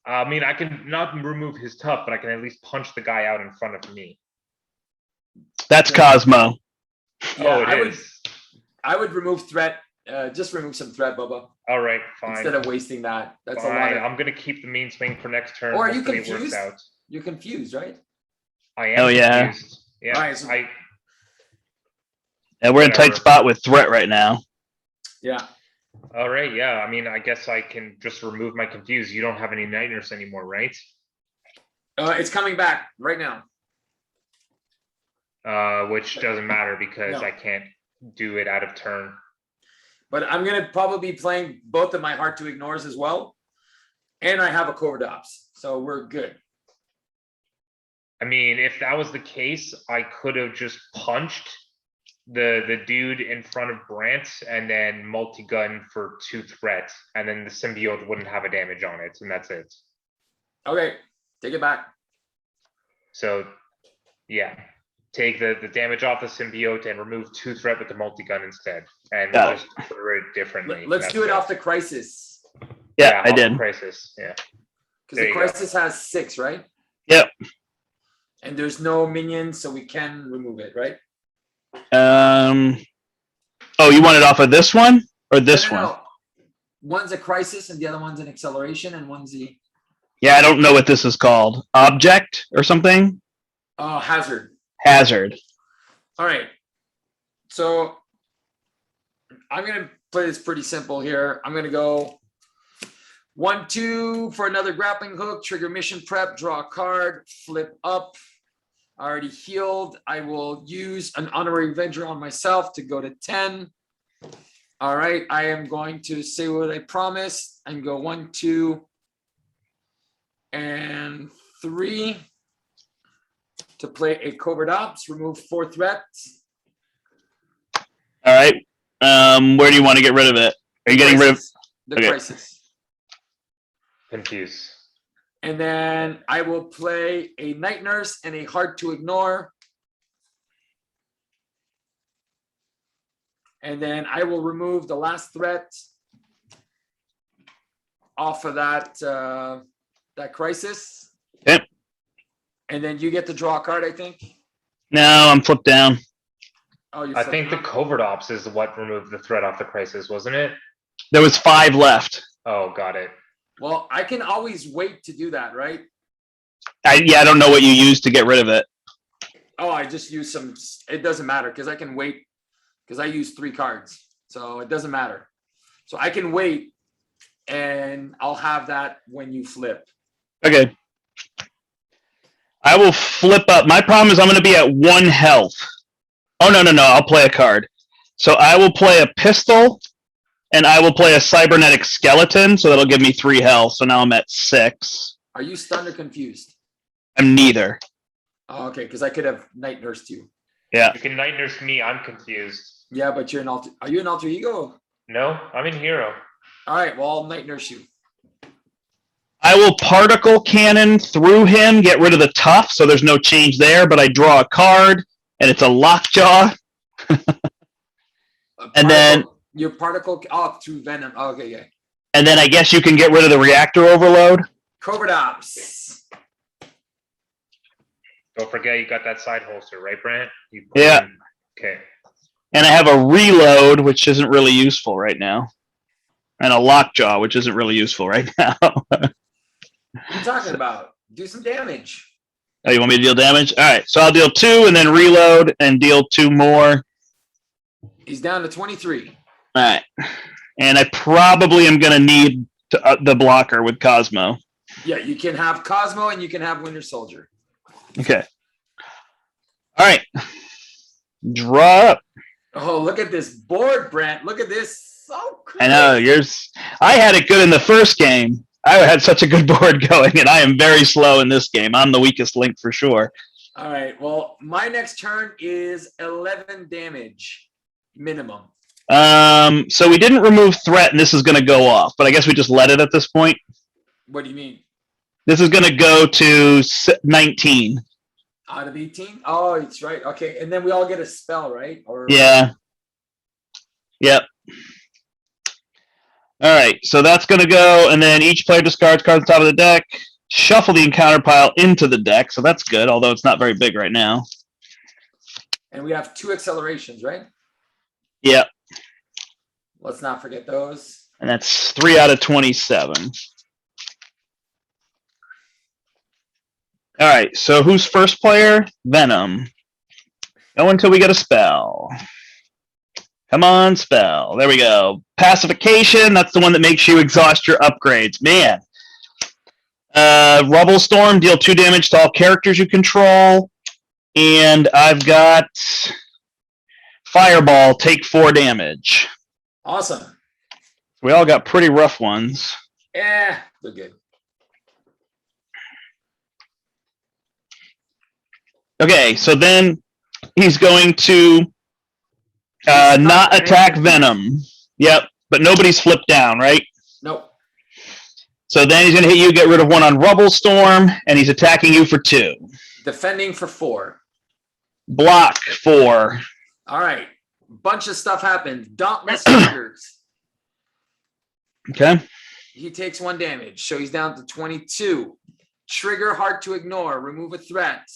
I mean, I can not remove his tough, but I can at least punch the guy out in front of me. That's Cosmo. Yeah, Oh, it is. I would remove threat. Just remove some threat, Bubba. All right, fine. Instead of wasting that. That's Fine. a lot. I'm gonna keep the mean swing for next turn. Or are you Hopefully it confused? works out. You're confused, right? I am Oh, yeah. confused. Yeah. All right, so- Yeah, we're in a tight Whatever. spot with threat right now. Yeah. All right. Yeah. I mean, I guess I can just remove my confused. You don't have any night nurse anymore, right? It's coming back right now. Which doesn't matter because No. I can't do it out of turn. But I'm gonna probably be playing both of my hard to ignores as well. And I have a covert ops. So we're good. I mean, if that was the case, I could have just punched the dude in front of Brant and then multi-gun for 2 threat, and then the symbiote wouldn't have a damage on it, and that's it. Okay, take it back. So yeah, take the damage off the symbiote and remove 2 threat with the multi-gun instead, and Got just order it differently. Let's That's do it off the crisis. Yeah, I off did. Crisis. Yeah. Because There the you go. crisis has 6, right? Yep. And there's no minions, so we can remove it, right? Oh, you want it off of this one or this one? No. One's a crisis and the other one's an acceleration and one's the Yeah, I don't know what this is called. Object or something? hazard. Hazard. All right. So I'm going to play this pretty simple here. I'm going to go 1, 2 for another grappling hook, trigger mission prep, draw a card, flip up. I already healed. I will use an honorary avenger on myself to go to 10. All right. I am going to say what I promised and go 1, 2, and 3 to play a covert ops, remove 4 threats. All right. Where do you want to get rid of it? Are you getting rid of the okay. crisis? Confuse. And then I will play a night nurse and a hard to ignore. And then I will remove the last threat off of that that crisis. Yep. And then you get to draw a card, I think. No, I'm flipped down. Oh, you I think the covert ops is what removed the threat off the Crisis, wasn't it? There was 5 left. Oh, got it. Well, I can always wait to do that, right? I don't know what you used to get rid of it. Oh, I just use some, it doesn't matter because I can wait because I use 3 cards. So it doesn't matter. So I can wait and I'll have that when you flip. Okay. I will flip up. My problem is I'm going to be at 1 health. Oh, no. I'll play a card. So I will play a pistol and I will play a cybernetic skeleton. So that'll give me 3 health. So now I'm at 6. Are you stunned or confused? I'm neither. Oh, okay, because I could have night nursed you. Yeah. You can night nurse me. I'm confused. Yeah, but you're an alter. Are you an alter ego? No, I'm in hero. All right, well, I'll night nurse you. I will particle cannon through him, get rid of the tough. So there's no change there, but I draw a card and it's a lockjaw. And then your particle through Venom. Oh, okay, yeah. And then I guess you can get rid of the reactor overload. Covert ops. Don't forget you got that side holster, right, Brant? Yeah. Okay. And I have a reload, which isn't really useful right now. And a lockjaw, which isn't really useful right now. What are you talking about? Do some damage. Oh, you want me to deal damage? All right. So I'll deal 2 and then reload and deal 2 more. He's down to 23. All right. And I probably am going to need the blocker with Cosmo. Yeah, you can have Cosmo and you can have Winter Soldier. Okay. All right. Draw up. Oh, look at this board, Brent. Look at this. So cool. I know yours. I had it good in the first game. I had such a good board going, and I am very slow in this game. I'm the weakest link for sure. All right. Well, my next turn is 11 damage minimum. So we didn't remove threat, and this is going to go off, but I guess we just let it at this point. What do you mean? This is going to go to 19. Out of 18? Oh, it's right. Okay. And then we all get a spell, right? Or Yeah. Yep. All right. So that's going to go, and then each player discards cards on top of the deck. Shuffle the encounter pile into the deck, so that's good, although it's not very big right now. And we have 2 accelerations, right? Yep. Let's not forget those. And that's 3 out of 27. All right, so who's first player? Venom. Go until we get a spell. Come on, spell. There we go. Pacification, that's the one that makes you exhaust your upgrades. Man. Rubble Storm, deal 2 damage to all characters you control. And I've got Fireball, take 4 damage. Awesome. We all got pretty rough ones. Yeah, they're good. Okay, so then he's going to not attack Venom. Yep, but nobody's flipped down, right? Nope. So then he's going to hit you, get rid of 1 on Rubble Storm, and he's attacking you for 2. Defending for 4. Block 4. All right. Bunch of stuff happened. Dauntless Fingers. Okay. He takes 1 damage, so he's down to 22. Trigger hard to ignore, remove a threat.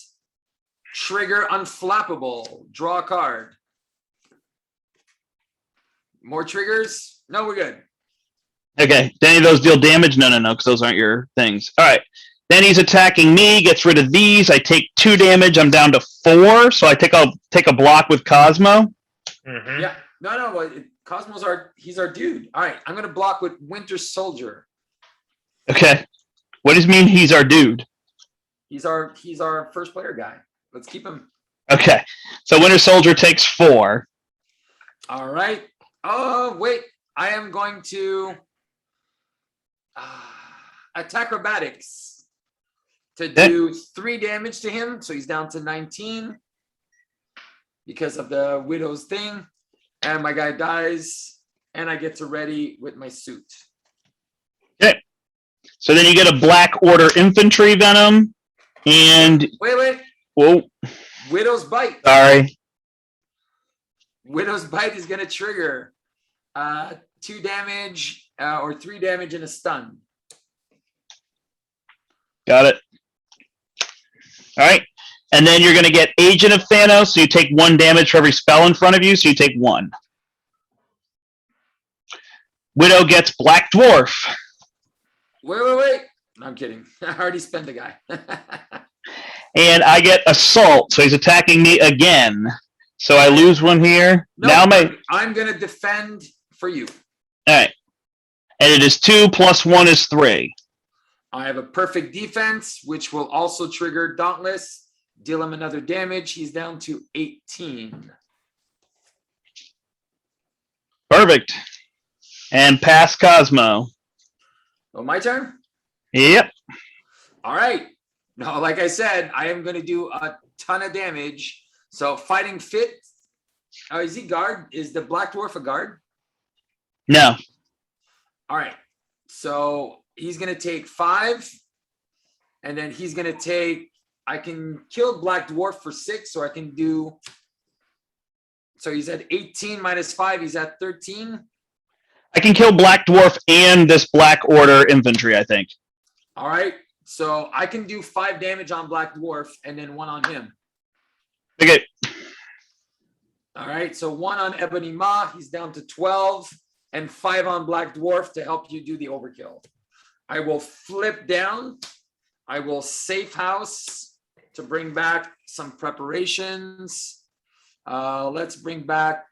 Trigger unflappable, draw a card. More triggers? No, we're good. Okay. Do any of those deal damage? No, because those aren't your things. All right. Then he's attacking me, gets rid of these. I take 2 damage. I'm down to 4. So I'll take a block with Cosmo. Mhm. Yeah. No. He's our dude. All right. I'm going to block with Winter Soldier. Okay. What does it mean he's our dude? He's our first player guy. Let's keep him. Okay. So Winter Soldier takes 4. All right. Oh, wait. I am going to attack acrobatics to do 3 damage to him. So he's down to 19 because of the widow's thing. And my guy dies. And I get to ready with my suit. Okay. So then you get a Black Order Infantry Venom. And Wait. whoa. Widow's Bite. Sorry. Widow's Bite is going to trigger 2 damage or 3 damage and a stun. Got it. All right. And then you're going to get Agent of Thanos. So you take 1 damage for every spell in front of you. So you take 1. Widow gets Black Dwarf. Wait. No, I'm kidding. I already spent the guy. And I get Assault. So he's attacking me again. So I lose 1 here. No, I'm going to defend for you. All right. And it is 2 plus 1 is 3. I have a perfect defense, which will also trigger Dauntless. Deal him another damage. He's down to 18. Perfect. And pass Cosmo. Oh, my turn? Yep. All right. No, like I said, I am going to do a ton of damage. So Fighting Fit. Oh, is he guard? Is the Black Dwarf a guard? No. All right. So he's going to take 5. And then he's going to take, I can kill Black Dwarf for 6, or I can do, so he's at 18 minus 5. He's at 13. I can kill Black Dwarf and this Black Order Infantry, I think. All right. So I can do 5 damage on Black Dwarf and then 1 on him. Okay. All right. So 1 on Ebony Maw. He's down to 12. And 5 on Black Dwarf to help you do the overkill. I will flip down. I will safe house to bring back some preparations. Let's bring back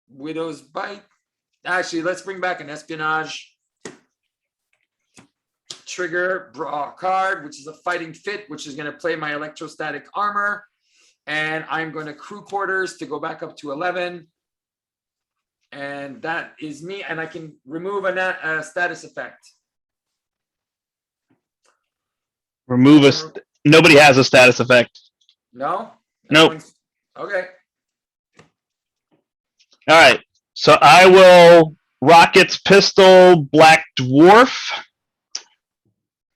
Widow's Bite. Actually, let's bring back an Espionage. Trigger, draw a card, which is a Fighting Fit, which is going to play my electrostatic armor. And I'm going to crew quarters to go back up to 11. And that is me. And I can remove a status effect. Nobody has a status effect. No? Nope. Okay. All right. So I will Rocket's Pistol Black Dwarf.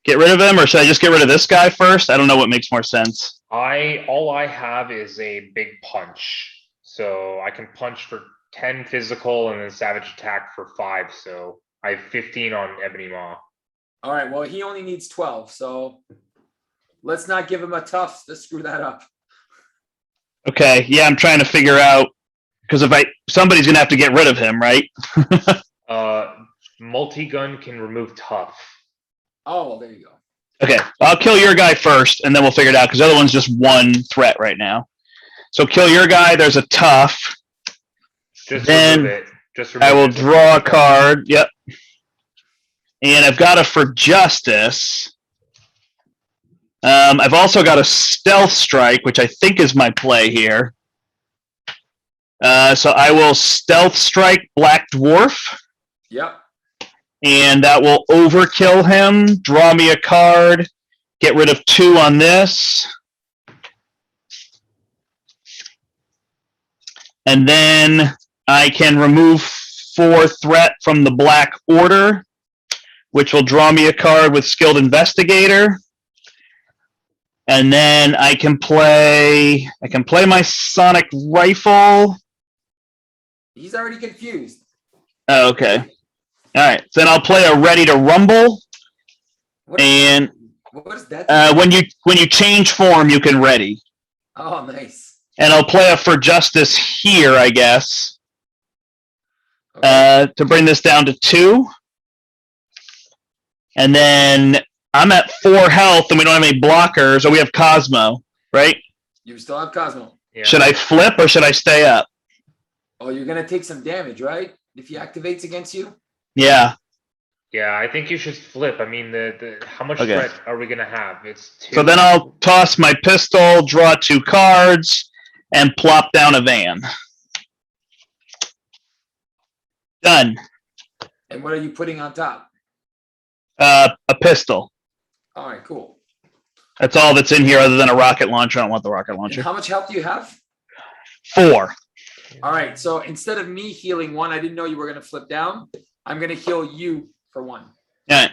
Get rid of him, or should I just get rid of this guy first? I don't know what makes more sense. All I have is a big punch. So I can punch for 10 physical and then savage attack for 5. So I have 15 on Ebony Maw. All right. Well, he only needs 12. So let's not give him a tough to screw that up. Okay. Yeah, I'm trying to figure out, because somebody's gonna have to get rid of him, right? Multi-gun can remove tough. Oh, well, there you go. Okay, I'll kill your guy first, and then we'll figure it out, because the other one's just 1 threat right now. So kill your guy, there's a tough. Just then remove it. Just remove I will it. draw a card, yep. And I've got a For Justice. I've also got a Stealth Strike, which I think is my play here. So I will Stealth Strike Black Dwarf. Yep. And that will overkill him, draw me a card, get rid of 2 on this. And then I can remove 4 threat from the Black Order, which will draw me a card with Skilled Investigator. And then I can play my Sonic Rifle. He's already confused. Oh, okay. All right. So then I'll play a Ready to Rumble, What is, and what is that? when you change form, you can ready. Oh, nice. And I'll play a For Justice here, I guess, Okay. to bring this down to 2. And then I'm at 4 health, and we don't have any blockers, or we have Cosmo, right? You still have Cosmo. Yeah. Should I flip or should I stay up? Oh, you're gonna take some damage, right? If he activates against you. Yeah. Yeah, I think you should flip. I mean, the how much Okay. threat are we gonna have? It's 2. So then I'll toss my pistol, draw 2 cards, and plop down a van. Done. And what are you putting on top? A pistol. All right, cool. That's all that's in here other than a rocket launcher. I don't want the rocket And launcher. how much health do you have? 4. All right, so instead of me healing 1, I didn't know you were gonna flip down. I'm gonna heal you for 1. All right.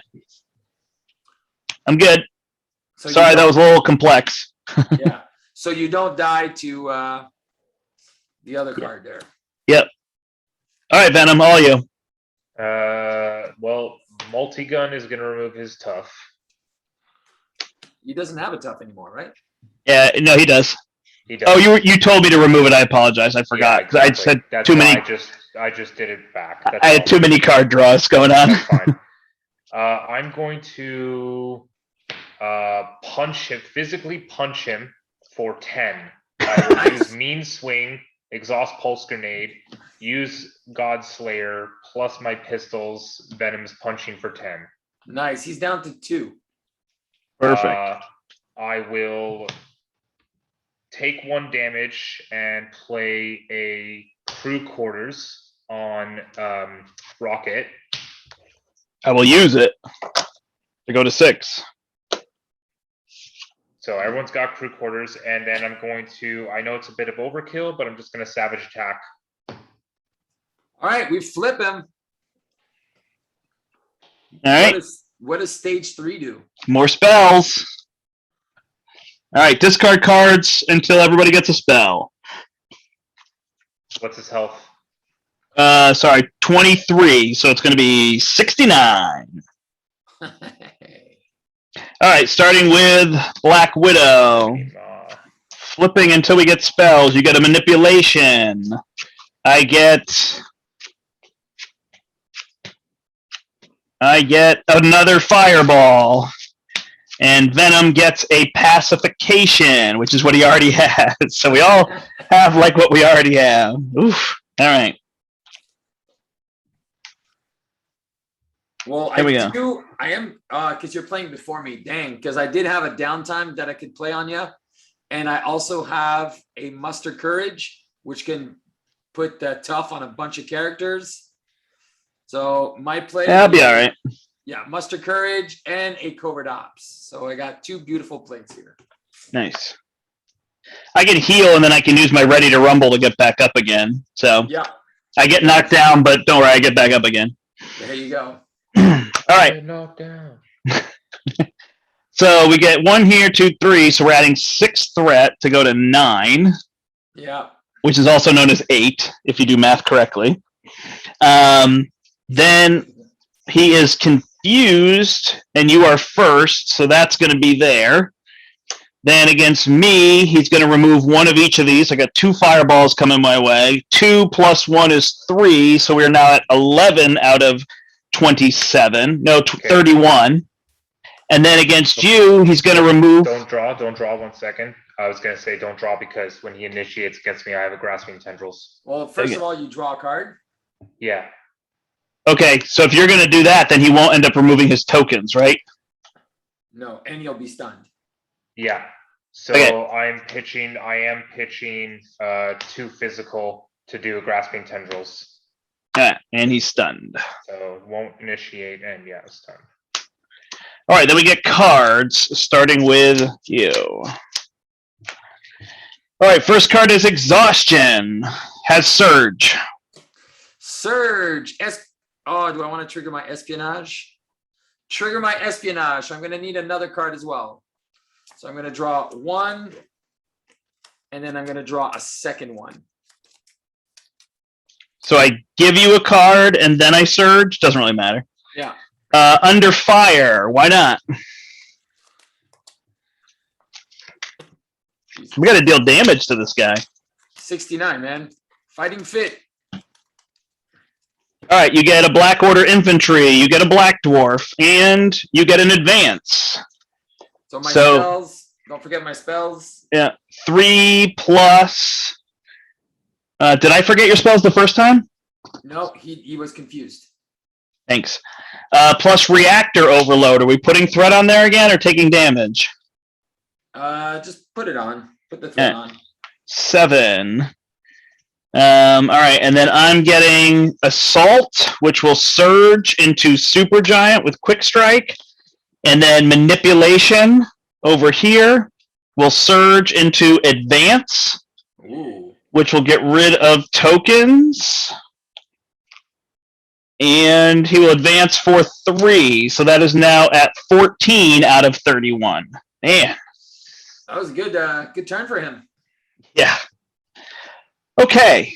I'm good. So you Sorry, that don't- was a little complex. yeah. So you don't die to the other card there. Yep. All right, Venom, all you. Well, multi-gun is gonna remove his tough. He doesn't have a tough anymore, right? Yeah, no, he does. He does. Oh, you told me to remove it. I apologize. I forgot because Yeah, I exactly. said That's too why many. I just did it back. That's I had all. too many card draws going on. That's fine. I'm going to punch him, physically punch him for 10. I will use Mean Swing, Exhaust Pulse Grenade, use God Slayer, plus my pistols, Venom's punching for 10. Nice. He's down to 2. Perfect. I will take 1 damage and play a Crew Quarters on Rocket. I will use it to go to 6. So everyone's got Crew Quarters, and then I'm going to, I know it's a bit of overkill, but I'm just going to Savage Attack. All right, we flip him. All right. What does stage 3 do? More spells. All right, discard cards until everybody gets a spell. What's his health? Sorry, 23. So it's going to be 69. All right, starting with Black Widow. Flipping until we get spells. You get a manipulation. I get another fireball. And Venom gets a pacification, which is what he already has. So we all have like what we already have. Oof. All right. Well, Here we I am because you're playing before me. Dang, because I did have a downtime that I could play on you. And I also have a Muster Courage, which can put the tough on a bunch of characters. So my play. Yeah, I'll be all right. Yeah, Muster Courage and a Covert Ops. So I got 2 beautiful plays here. Nice. I can heal and then I can use my Ready to Rumble to get back up again. So Yeah, I get knocked down, but don't worry, I get back up again. there you go. All right. Knocked down. So we get 1 here, 2, 3. So we're adding 6 threat to go to 9, Yeah. which is also known as 8, if you do math correctly. Then he is confused, and you are first, so that's going to be there. Then against me, he's going to remove 1 of each of these. I got 2 fireballs coming my way. 2 plus 1 is 3, so we're now at 11 out of 27. No, 31. And then against you, he's going to remove. Don't draw 1 second. I was going to say don't draw because when he initiates against me, I have a Grasping Tendrils. Well, first Okay. of all, you draw a card. Yeah. Okay, so if you're going to do that, then he won't end up removing his tokens, right? No, and you'll be stunned. Yeah. So Okay. I am pitching 2 physical to do a Grasping Tendrils. Yeah, and he's stunned. So won't initiate and yeah, stun. All right, then we get cards, starting with you. All right, first card is Exhaustion. Has Surge. Surge. Oh, do I want to trigger my Espionage? Trigger my Espionage. I'm going to need another card as well. So I'm going to draw 1, and then I'm going to draw a second one. So I give you a card and then I surge. Doesn't really matter. Yeah. Under fire. Why not? We got to deal damage to this guy. 69, man. Fighting fit. All right, you get a Black Order infantry, you get a Black Dwarf, and you get an advance. So my spells, don't forget my spells. Yeah, 3 plus. Did I forget your spells the first time? No, he was confused. Thanks. Plus Reactor Overload. Are we putting threat on there again or taking damage? Just put it on. Put the threat on. 7. All right, and then I'm getting Assault, which will surge into Supergiant with Quick Strike, and then Manipulation over here will surge into Advance, Ooh. which will get rid of tokens, and he will advance for 3, so that is now at 14 out of 31. Man. That was a good turn for him. Yeah. Okay,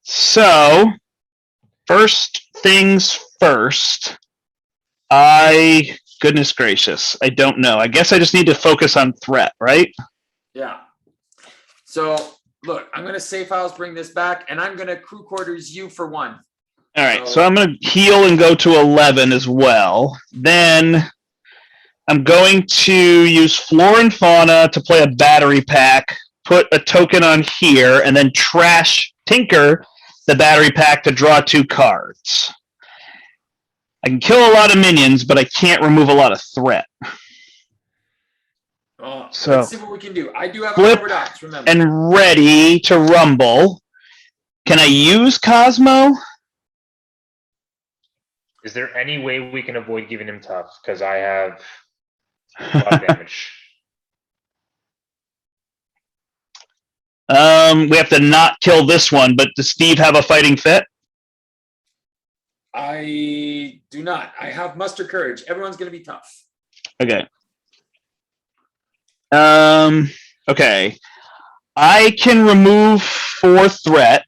so first things first. Goodness gracious, I don't know. I guess I just need to focus on threat, right? Yeah. So look, I'm gonna save files, bring this back, and I'm gonna crew quarters you for 1. All right, so I'm going to heal and go to 11 as well. Then I'm going to use Flora and Fauna to play a battery pack, put a token on here, and then trash Tinker the battery pack to draw 2 cards. I can kill a lot of minions, but I can't remove a lot of threat. So let's see what we can do. I do have a flip covered ox, remember. and ready to rumble. Can I use Cosmo? Is there any way we can avoid giving him tough? Because I have a lot of damage. We have to not kill this one, but does Steve have a fighting fit? I do not. I have muster courage. Everyone's gonna be tough. Okay. Okay. I can remove 4 threat,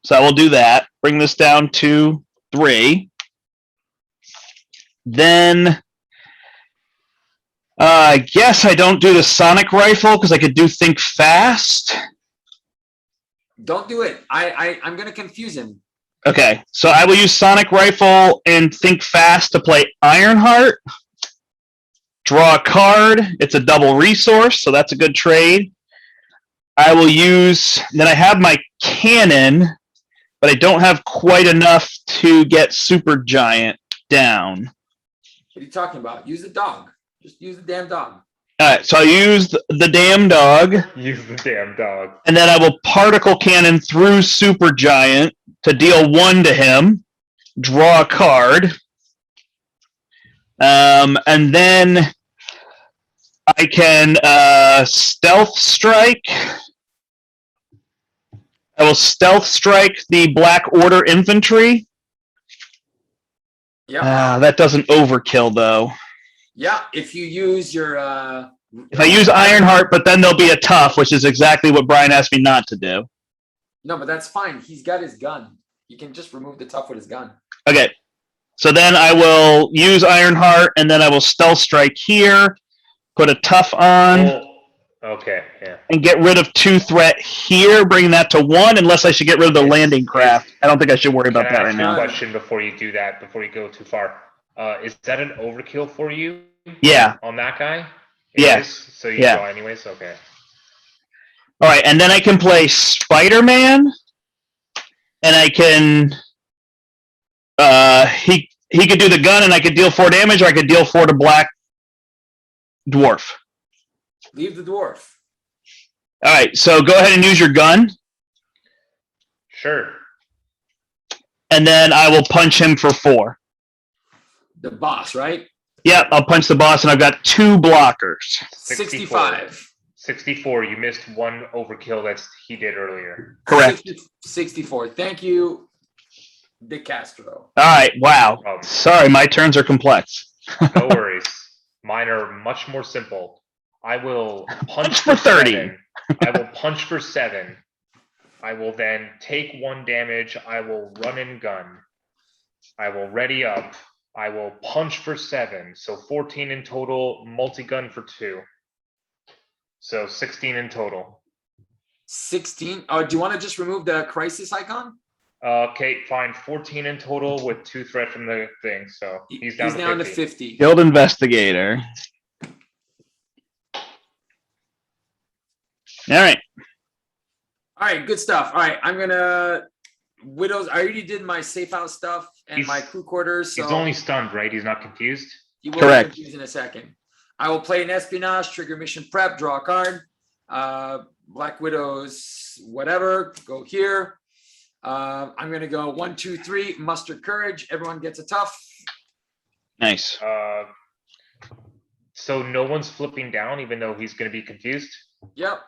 so I will do that. Bring this down to 3. Then I guess I don't do the sonic rifle because I could do think fast. Don't do it. I'm gonna confuse him. Okay, so I will use sonic rifle and think fast to play Ironheart. Draw a card. It's a double resource, so that's a good trade. I will use, then I have my cannon, but I don't have quite enough to get Supergiant down. What are you talking about? Use the dog. Just use the damn dog. All right, so I'll use the damn dog. Use the damn dog. And then I will particle cannon through Supergiant to deal 1 to him. Draw a card. And then I can stealth strike. I will stealth strike the Black Order infantry. Yeah. That doesn't overkill though. Yeah. If you use your If I use Ironheart, but then there'll be a tough, which is exactly what Brian asked me not to do. No, but that's fine. He's got his gun. You can just remove the tough with his gun. Okay. So then I will use Ironheart, and then I will stealth strike here, put a tough on. Oh, okay, yeah. And get rid of 2 threat here, bring that to 1, unless I should get rid of the landing craft. I don't think I should worry about that right Can I ask now. a question before you do that, before you go too far? Is that an overkill for you? Yeah. On that guy? Yeah. So you Yeah. draw anyways? Okay. All right, and then I can play Spider-Man, and I can he could do the gun, and I could deal 4 damage, or I could deal 4 to Black Dwarf. Leave the dwarf. All right, so go ahead and use your gun, Sure. and then I will punch him for 4. The boss, right? Yep, I'll punch the boss, and I've got 2 blockers. 65. 64. You missed 1 overkill that he did earlier. Correct. 64. Thank you, De Castro. All right, wow. Sorry, my turns are complex. No worries. Mine are much more simple. I will punch for 30. 7. I will punch for 7. I will then take 1 damage. I will run and gun. I will ready up. I will punch for 7. So 14 in total, multi-gun for 2. So 16 in total. 16. Oh, do you want to just remove the crisis icon? Okay, fine. 14 in total with 2 threat from the thing. So he's down He's to 50. Guild investigator. All right. All right, good stuff. All right, I'm gonna widows. I already did my safe house stuff and my crew quarters. So He's only stunned, right? He's not confused. he will Correct. be confused in a second. I will play an espionage, trigger mission prep, draw a card. Black Widows, whatever. Go here. I'm gonna go 1, 2, 3. Muster courage. Everyone gets a tough. Nice. So no one's flipping down, even though he's going to be confused. Yep.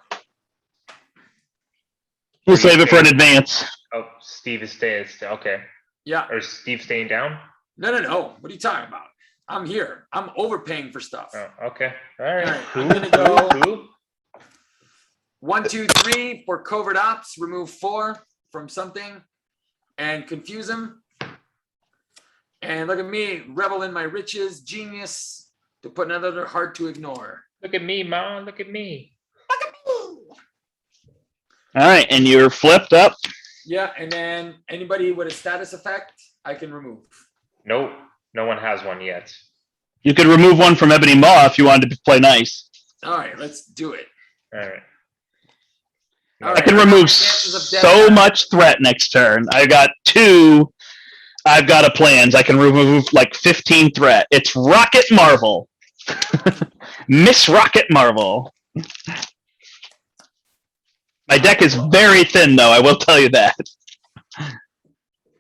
We'll save it for an advance. Oh, Steve is staying. Okay. Yeah. Or Steve staying down? No, no, no. What are you talking about? I'm here. I'm overpaying for stuff. Oh, okay. All right. All right, Who? I'm gonna go- Who? 1, 2, 3 for covert ops. Remove 4 from something and confuse him. And look at me, revel in my riches, genius to put another hard to ignore. Look at me, Ma. Look at me. All right, and you're flipped up. Yeah, and then anybody with a status effect, I can remove. Nope. No one has one yet. You could remove one from Ebony Maw if you wanted to play nice. All right, let's do it. All right. All I right. can remove Chances of death. so much threat next turn. I got 2. I've got a plans. I can remove like 15 threat. It's Rocket Marvel. Miss Rocket Marvel. My deck is very thin, though. I will tell you that.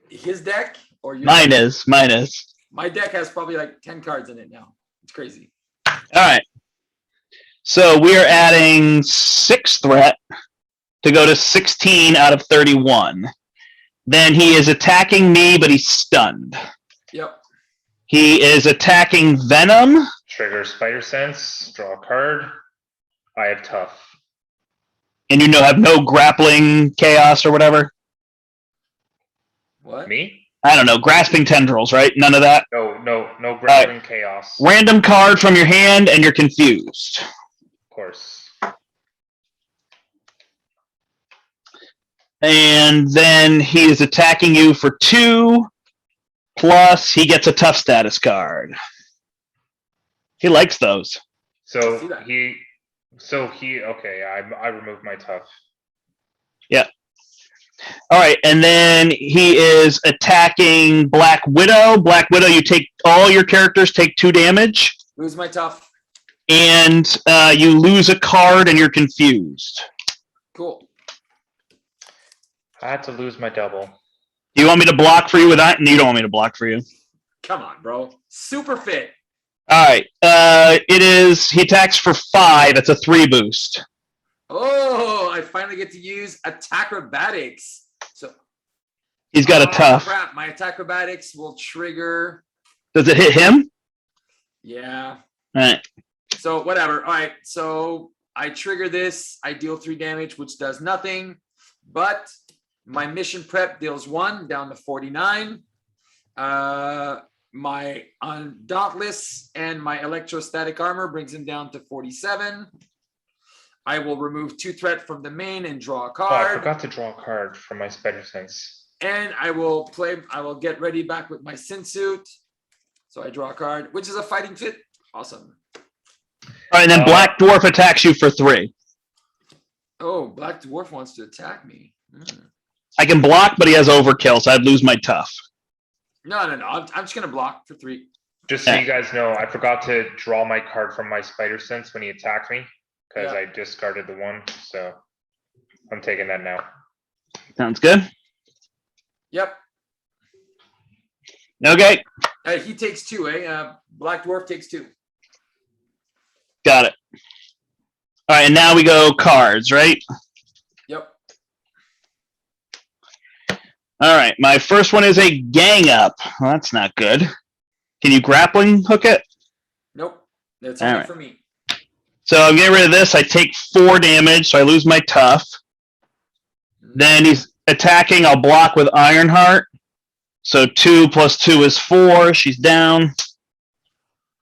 His deck or your Mine is. Mine is. My deck has probably like 10 cards in it now. It's crazy. All right. So we are adding 6 threat to go to 16 out of 31. Then he is attacking me, but he's stunned. Yep. He is attacking Venom. Trigger Spider Sense. Draw a card. I have tough. And you have no grappling chaos or whatever. What? Me? I don't know. Grasping tendrils, right? None of that. No grappling chaos. Random card from your hand and you're confused. Of course. And then he is attacking you for 2. Plus he gets a tough status card. He likes those. So See that? okay, I removed my tough. Yeah. All right, and then he is attacking Black Widow. Black Widow, you take all your characters take 2 damage, Lose my tough. and you lose a card and you're confused. Cool. I had to lose my double. Do you want me to block for you with that? No, you don't want me to block for you. Come on, bro. Super fit. All right. It is, he attacks for 5. It's a 3 boost. Oh, I finally get to use acrobatics. So He's got a tough. Crap, my acrobatics will trigger. Does it hit him? Yeah. All right. So whatever. All right. So I trigger this. I deal 3 damage, which does nothing. But my mission prep deals 1 down to 49. My Dauntless and my electrostatic armor brings him down to 47. I will remove 2 threat from the main and draw a Oh, card. I forgot to draw a card from my Spider Sense. And I will get ready back with my Sin Suit. So I draw a card, which is a fighting fit. Awesome. All right, and then Black Dwarf attacks you for 3. Oh, Black Dwarf wants to attack me. I can block, but he has overkill, so I'd lose my tough. No. I'm just going to block for 3. Just so you guys know, I forgot to draw my card from my Spider Sense when he attacked me because I discarded the 1. So I'm taking that now. Sounds good. Yep. Okay. He takes 2, eh? Black Dwarf takes 2. Got it. All right, and now we go cards, right? Yep. All right, my first one is a gang up. Well, that's not good. Can you grappling hook it? Nope. That's All only right. for me. So I'm getting rid of this. I take 4 damage, so I lose my tough. Then he's attacking. I'll block with Ironheart. So 2 plus 2 is 4. She's down.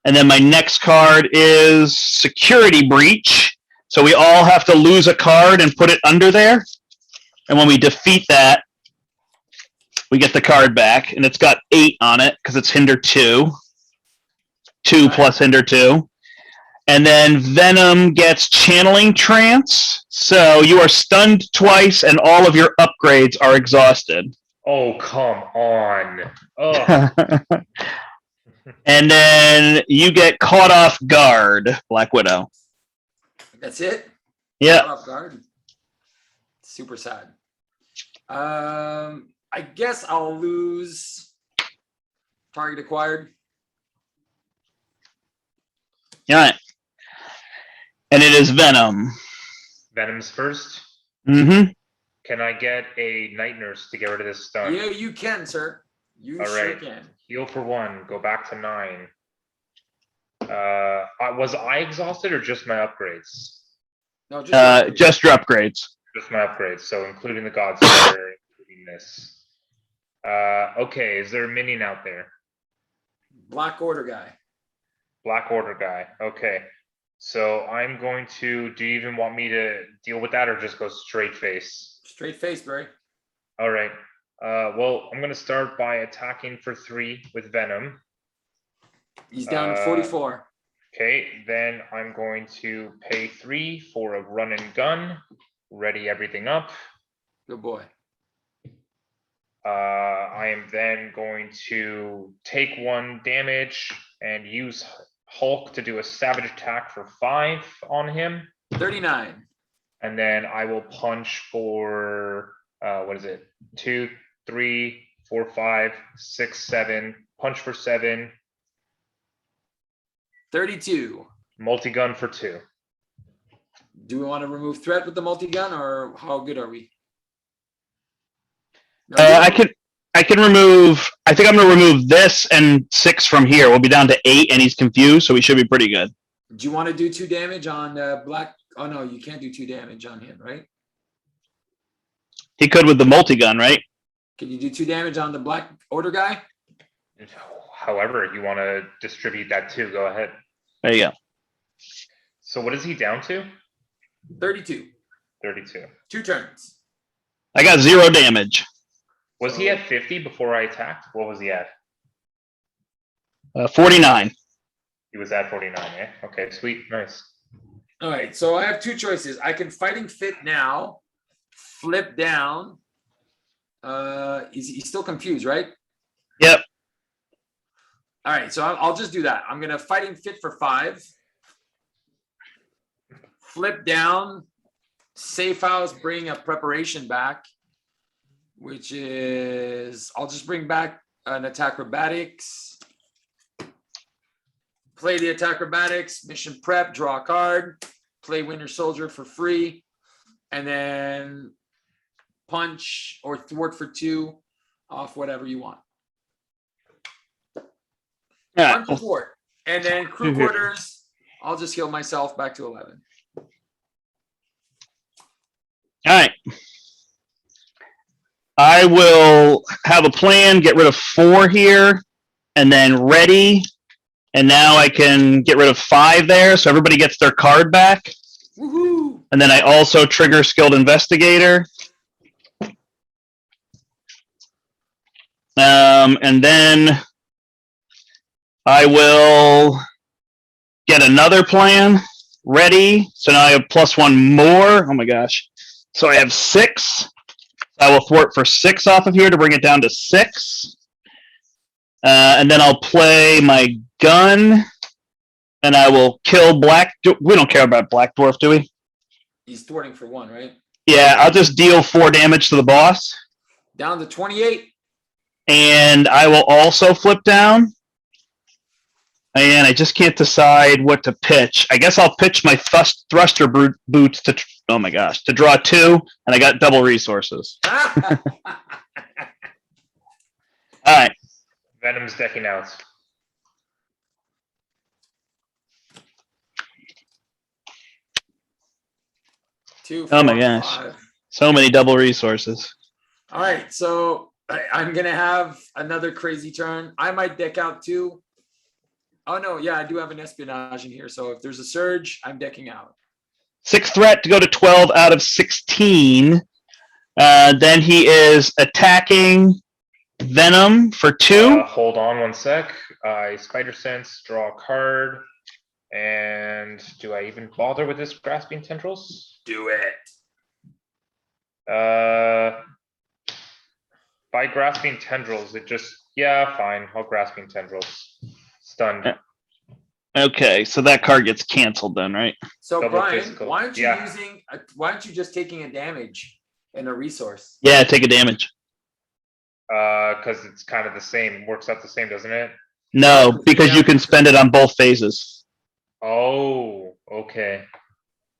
And then my next card is Security Breach. So we all have to lose a card and put it under there. And when we defeat that, we get the card back. And it's got 8 on it because it's Hinder 2. 2 plus Hinder 2. And then Venom gets Channeling Trance. So you are stunned twice and all of your upgrades are exhausted. Oh, come on. Oh, And then you get Caught Off Guard, Black Widow. That's it? Yeah. Caught off guard. Super sad. I guess I'll lose target acquired. Yeah. And it is Venom. Venom's first. Mm-hmm. Can I get a Night Nurse to get rid of this stun? Yeah, you can, sir. You All sure right. can. Heal for 1. Go back to 9. Was I exhausted or just my upgrades? No, just Just your upgrades. Just my upgrades. So including the God's Prayer, including this. Okay. Is there a minion out there? Black Order guy. Black Order guy. Okay. So I'm going to. Do you even want me to deal with that or just go straight face? Straight face, Barry. All right. Well, I'm going to start by attacking for 3 with Venom. He's down to 44. Okay, then I'm going to pay 3 for a run and gun. Ready everything up. Good boy. I am then going to take 1 damage and use Hulk to do a savage attack for 5 on him. 39. And then I will punch for, what is it? 2, 3, 4, 5, 6, 7. Punch for 7. 32. Multi-gun for 2. Do we want to remove threat with the multi-gun, or how good are we? No, I can remove. I think I'm going to remove this and 6 from here. We'll be down to 8, and he's confused, so we should be pretty good. do you want to do 2 damage on Black? Oh no, you can't do 2 damage on him, right? He could with the multi-gun, right? Can you do 2 damage on the Black Order guy? However, you want to distribute that too, go ahead. There you go. So what is he down to? 32. 32. 2 turns. I got 0 damage. Was he at 50 before I attacked? What was he at? 49. He was at 49, eh? Okay, sweet, nice. All right, so I have 2 choices. I can Fighting Fit now, flip down. He's still confused, right? Yep. All right, so I'll just do that. I'm gonna Fighting Fit for 5. Flip down, safe house, bring a preparation back, which is, I'll just bring back an attack acrobatics. Play the attack acrobatics, mission prep, draw a card, play Winter Soldier for free, and then punch or thwart for 2 off whatever you want. Yeah. Punch or thwart. And then crew quarters, I'll just heal myself back to 11. All right. I will have a plan, get rid of 4 here, and then ready. And now I can get rid of 5 there, so everybody gets their card back. Woohoo! And then I also trigger Skilled Investigator. And then I will get another plan ready. So now I have +1 more. Oh my gosh. So I have 6. I will thwart for 6 off of here to bring it down to 6. And then I'll play my gun. And I will kill Black. We don't care about Black Dwarf, do we? He's thwarting for 1, right? Yeah, I'll just deal 4 damage to the boss. Down to 28. And I will also flip down. And I just can't decide what to pitch. I guess I'll pitch my thruster boots to, oh my gosh, to draw 2, and I got double resources. All right. Venom's decking out. Two, Oh my four, gosh. 5. So many double resources. All right, so I'm gonna have another crazy turn. I might deck out too. Oh no, yeah, I do have an espionage in here. So if there's a surge, I'm decking out. 6 threat to go to 12 out of 16. Then he is attacking Venom for 2. Hold on 1 sec. I Spider Sense, draw a card. And do I even bother with this Grasping Tendrils? Do it. By Grasping Tendrils, it just, yeah, fine. I'll Grasping Tendrils. Stunned. Okay, so that card gets canceled then, right? So Double Brian, physical. why aren't you Yeah. using? Why aren't you just taking a damage and a resource? Yeah, take a damage. Because it's kind of the same. Works out the same, doesn't it? No, because you can spend it on both phases. Oh, okay.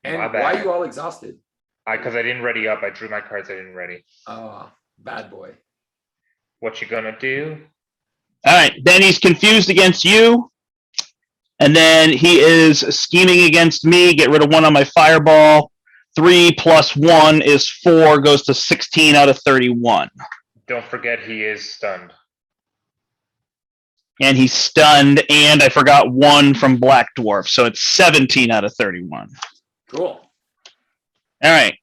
And My why are bad. you all exhausted? Because I didn't ready up. I drew my cards. I didn't ready. Oh, bad boy. What you gonna do? All right, then he's confused against you. And then he is scheming against me. Get rid of 1 on my fireball. 3 plus 1 is 4, goes to 16 out of 31. Don't forget he is stunned. And he's stunned, and I forgot 1 from Black Dwarf, so it's 17 out of 31. Cool. All right.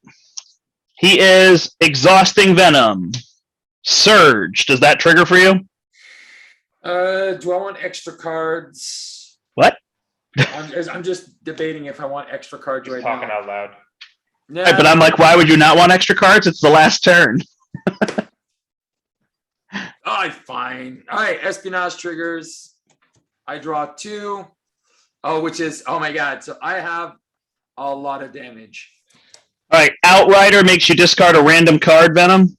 He is exhausting Venom. Surge. Does that trigger for you? Do I want extra cards? What? I'm just debating if I want extra cards Just right talking now. out loud. Yeah, Right, but I'm like, why would you not want extra cards? It's the last turn. oh, fine. All right, espionage triggers. I draw 2. Oh, which is, oh my God. So I have a lot of damage. All right, Outrider makes you discard a random card, Venom.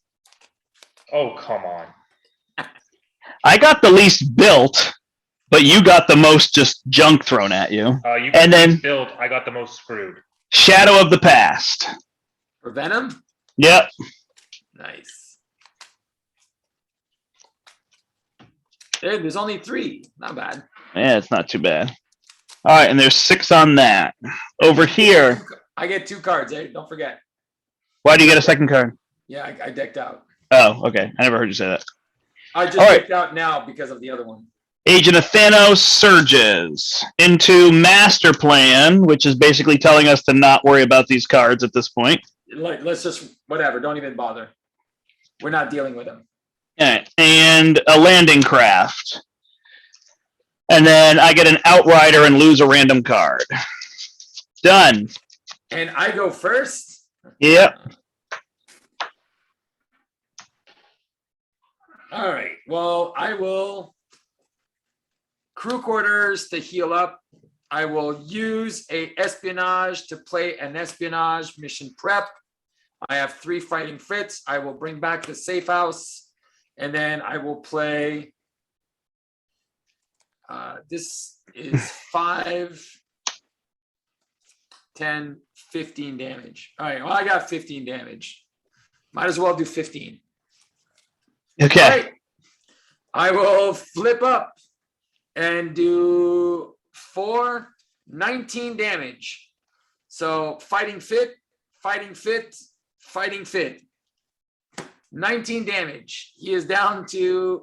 Oh, come on. I got the least built, but you got the most just junk thrown at you. You And then- build. I got the most screwed. Shadow of the Past. For Venom? Yep. Nice. Hey, there's only 3. Not bad. Yeah, it's not too bad. All right, and there's 6 on that. Over here, I get 2 cards, eh? Don't forget. why do you get a second card? Yeah, I decked out. Oh, okay. I never heard you say that. I just All right. decked out now because of the other one. Agent of Thanos surges into Master Plan, which is basically telling us to not worry about these cards at this point. Like, let's just, whatever. Don't even bother. We're not dealing with them. All right, and a landing craft. And then I get an Outrider and lose a random card. Done. And I go first? Yep. All right. Well, I will crew quarters to heal up. I will use a espionage to play an espionage mission prep. I have 3 fighting fits. I will bring back the safe house, and then I will play. This is 5, 10, 15 damage. All right. Well, I got 15 damage. Might as well do 15. Okay. All right. I will flip up and do 4, 19 damage. So fighting fit, fighting fit, fighting fit. 19 damage. He is down to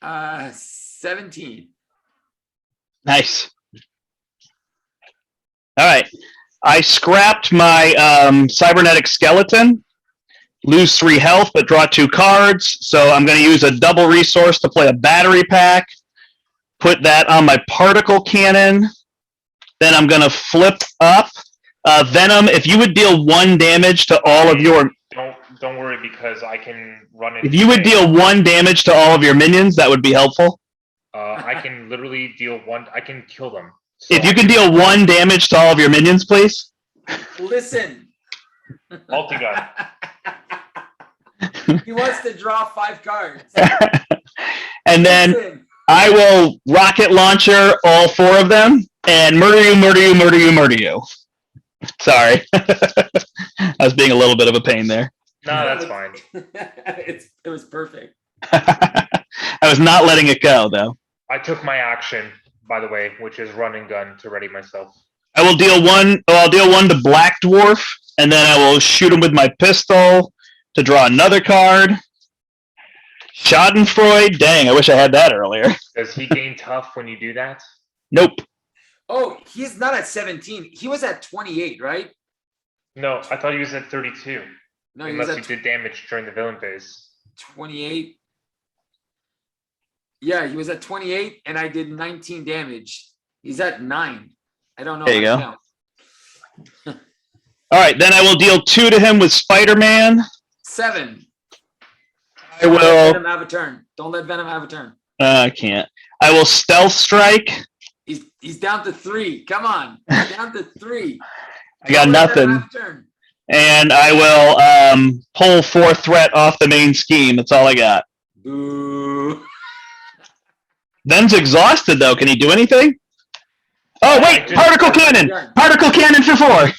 17. Nice. All right. I scrapped my cybernetic skeleton. Lose 3 health, but draw 2 cards. So I'm going to use a double resource to play a battery pack. Put that on my particle cannon. Then I'm going to flip up. Venom, if you would deal 1 damage to all of your... Don't worry, because I can run into If you would deal 1 damage to all of your minions, that would be helpful. I can literally deal 1. I can kill them. So If you can deal 1 damage to all of your minions, please. Listen. Multi-gun. He wants to draw 5 cards. And then Listen. I will rocket launcher all 4 of them and murder you, murder you, murder you, murder you. Sorry. I was being a little bit of a pain there. No, that's fine. It was perfect. I was not letting it go, though. I took my action, by the way, which is run and gun to ready myself. I will deal 1. Oh, I'll deal 1 to Black Dwarf. And then I will shoot him with my pistol to draw another card. Schadenfreude. Dang, I wish I had that earlier. Does he gain tough when you do that? Nope. Oh, he's not at 17. He was at 28, right? No, I thought he was at 32. No, he was Unless at you did damage during the villain phase. 28. Yeah, he was at 28 and I did 19 damage. He's at 9. I don't know. There you how to go. count. All right, then I will deal 2 to him with Spider-Man. 7. I Don't let will. Venom have a turn. Don't let Venom have a turn. I can't. I will stealth strike. He's down to 3. Come on. He's down to 3. I got Don't let Venom nothing. have a turn. And I will pull 4 threat off the main scheme. That's all I got. Boo. Ven's exhausted though. Can he do anything? Oh wait, particle cannon. Particle cannon for 4.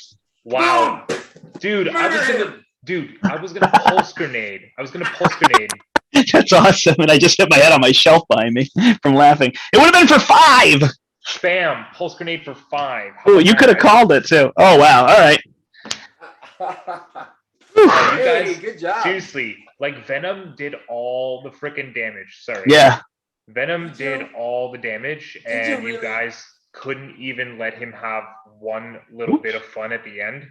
Wow. Dude, I was gonna pulse grenade. That's awesome. And I just hit my head on my shelf behind me from laughing. It would have been for 5. Bam, pulse grenade for 5. Oh, you could have called it too. Oh wow. All right. You Hey, guys, good job. seriously, like Venom did all the freaking damage. Sorry. Yeah. Venom did all the damage, you and you really? guys couldn't even let him have one little bit of fun at the end.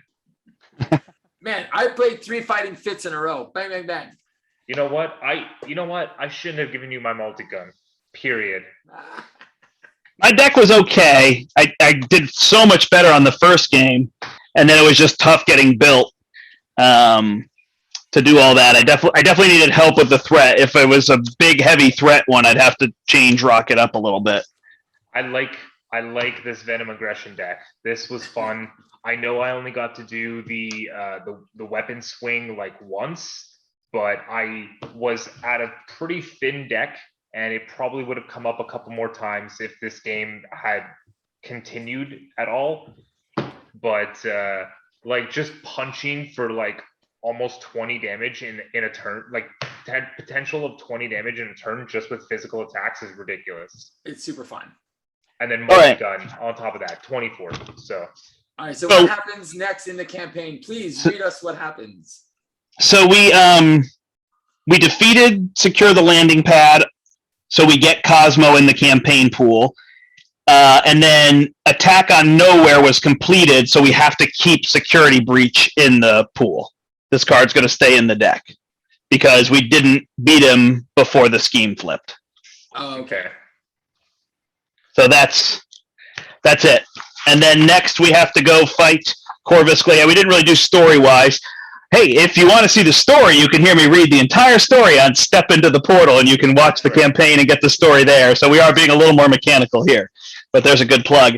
Man, I played 3 fighting fits in a row. Bang, bang, bang. You know what? I shouldn't have given you my multi-gun. Period. My deck was okay. I did so much better on the first game, and then it was just tough getting built to do all that. I definitely needed help with the threat. If it was a big, heavy threat one, I'd have to change Rocket up a little bit. I like this Venom aggression deck. This was fun. I know I only got to do the weapon swing like once, but I was at a pretty thin deck, and it probably would have come up a couple more times if this game had continued at all. But like just punching for like almost 20 damage in a turn, like had potential of 20 damage in a turn just with physical attacks is ridiculous. It's super fun. And then All right. multi-gun on top of that, 24. So All right, so what happens next in the campaign? Please read us what happens. So we defeated Secure the Landing Pad, so we get Cosmo in the campaign pool. And then Attack on Nowhere was completed, so we have to keep Security Breach in the pool. This card's going to stay in the deck because we didn't beat him before the scheme flipped. Oh, okay. So that's it. And then next we have to go fight Corvus Glaive. We didn't really do story-wise. Hey, if you want to see the story, you can hear me read the entire story on Step Into the Portal, and you can watch the campaign and get the story there. So we are being a little more mechanical here, but there's a good plug.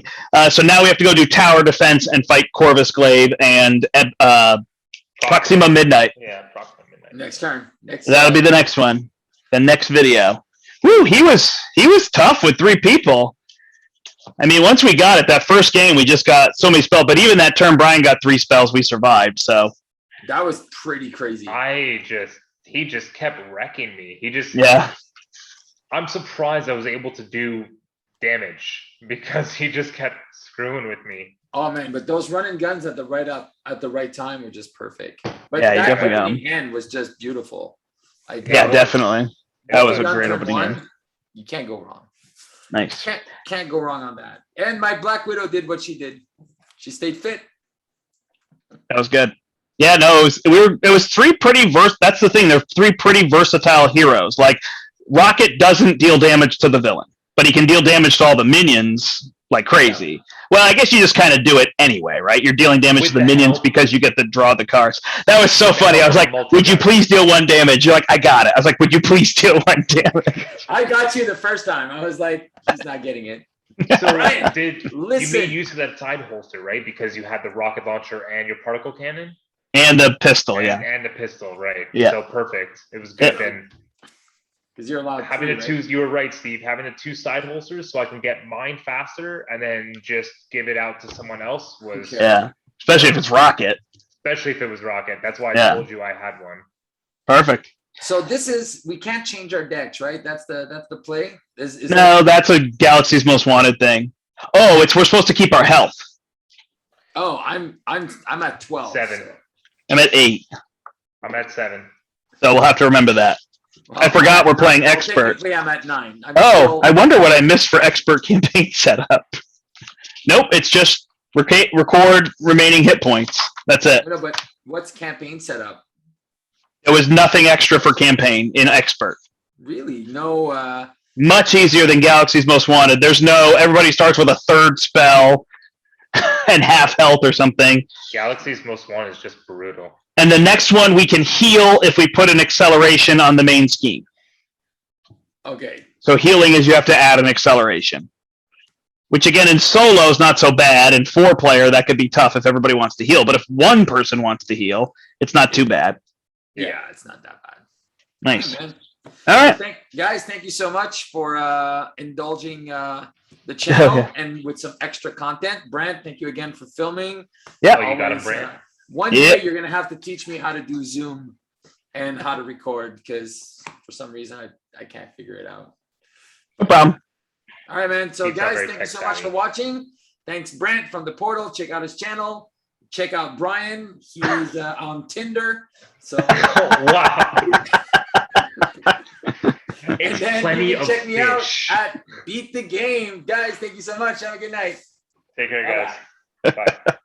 So now we have to go do tower defense and fight Corvus Glaive and Proxima Midnight. Yeah, Proxima Midnight. next turn. That'll be the next one. The next video. Woo, he was tough with 3 people. I mean, once we got it, that first game, we just got so many spells. But even that turn, Brian got 3 spells. We survived. So That was pretty crazy. He just kept wrecking me. yeah. I'm surprised I was able to do damage because he just kept screwing with me. Oh man, but those running guns at the right time were just perfect. But Yeah, you that definitely got 'em. opening hand was just beautiful. Like, Yeah, definitely. That was a gun great turn opening one, hand. You can't go wrong. Nice. Can't go wrong on that. And my Black Widow did what she did. She stayed fit. That was good. Yeah, no, it was 3 pretty that's the thing. They're 3 pretty versatile heroes. Like Rocket doesn't deal damage to the villain, but he can deal damage to all the minions like crazy. Well, I guess you just kind of do it anyway, right? You're dealing damage With to the the minions help. because you get to draw the cards. That was so funny. I was like, Multi-gun. would you please deal 1 damage? You're like, I got it. I was like, would you please deal 1 damage? I got you the first time. I was like, he's not getting it. So Right. you Listen. made use of that side holster, right? Because you had the rocket launcher and your particle cannon? And the pistol, and, yeah. and the pistol, right? Yeah. So perfect. It was good. Yeah. And Because you're allowed having to, the 2, you were right, Steve. Having the 2 side holsters so I can get mine faster and then just give it out to someone else was, Okay. Yeah. Especially if it's Rocket. especially if it was rocket. That's why I Yeah. told you I had one. Perfect. So we can't change our decks, right? That's the play. Is No, that's a Galaxy's Most Wanted thing. Oh, we're supposed to keep our health. Oh, I'm at 12. 7. so- I'm at 8. I'm at 7. So we'll have to remember that. Well, I forgot I'm we're at playing 9. Well, expert. technically, I'm at 9. I'm Oh, still- I wonder what I missed for expert campaign setup. Nope, it's just record remaining hit points. That's it. No, but what's campaign setup? There was nothing extra for campaign in expert. Really? No. Much easier than Galaxy's Most Wanted. There's no, everybody starts with a third spell and half health or something. Galaxy's Most Wanted is just brutal. And the next one we can heal if we put an acceleration on the main scheme. Okay. So healing is you have to add an acceleration. Which again in solo is not so bad. In 4-player that could be tough if everybody wants to heal. But if one person wants to heal, it's not too bad. Yeah, it's not that bad. Nice. Yeah, man. All right. Guys, thank you so much for indulging the channel Yeah. and with some extra content. Brant, thank you again for filming. Yeah. Oh, you got him, Always, Brant. One Yeah. day you're gonna have to teach me how to do Zoom and how to record because for some reason I can't figure it out. No problem. All right, man. So He's not guys, very thank you tech so much savvy. for watching. Thanks, Brant from the portal. Check out his channel. Check out Brian. He's on Tinder. So Oh, wow. and It's then plenty you can of check me out fish. at Beat the Game. Guys, thank you so much. Have a good night. Take care, guys. Bye.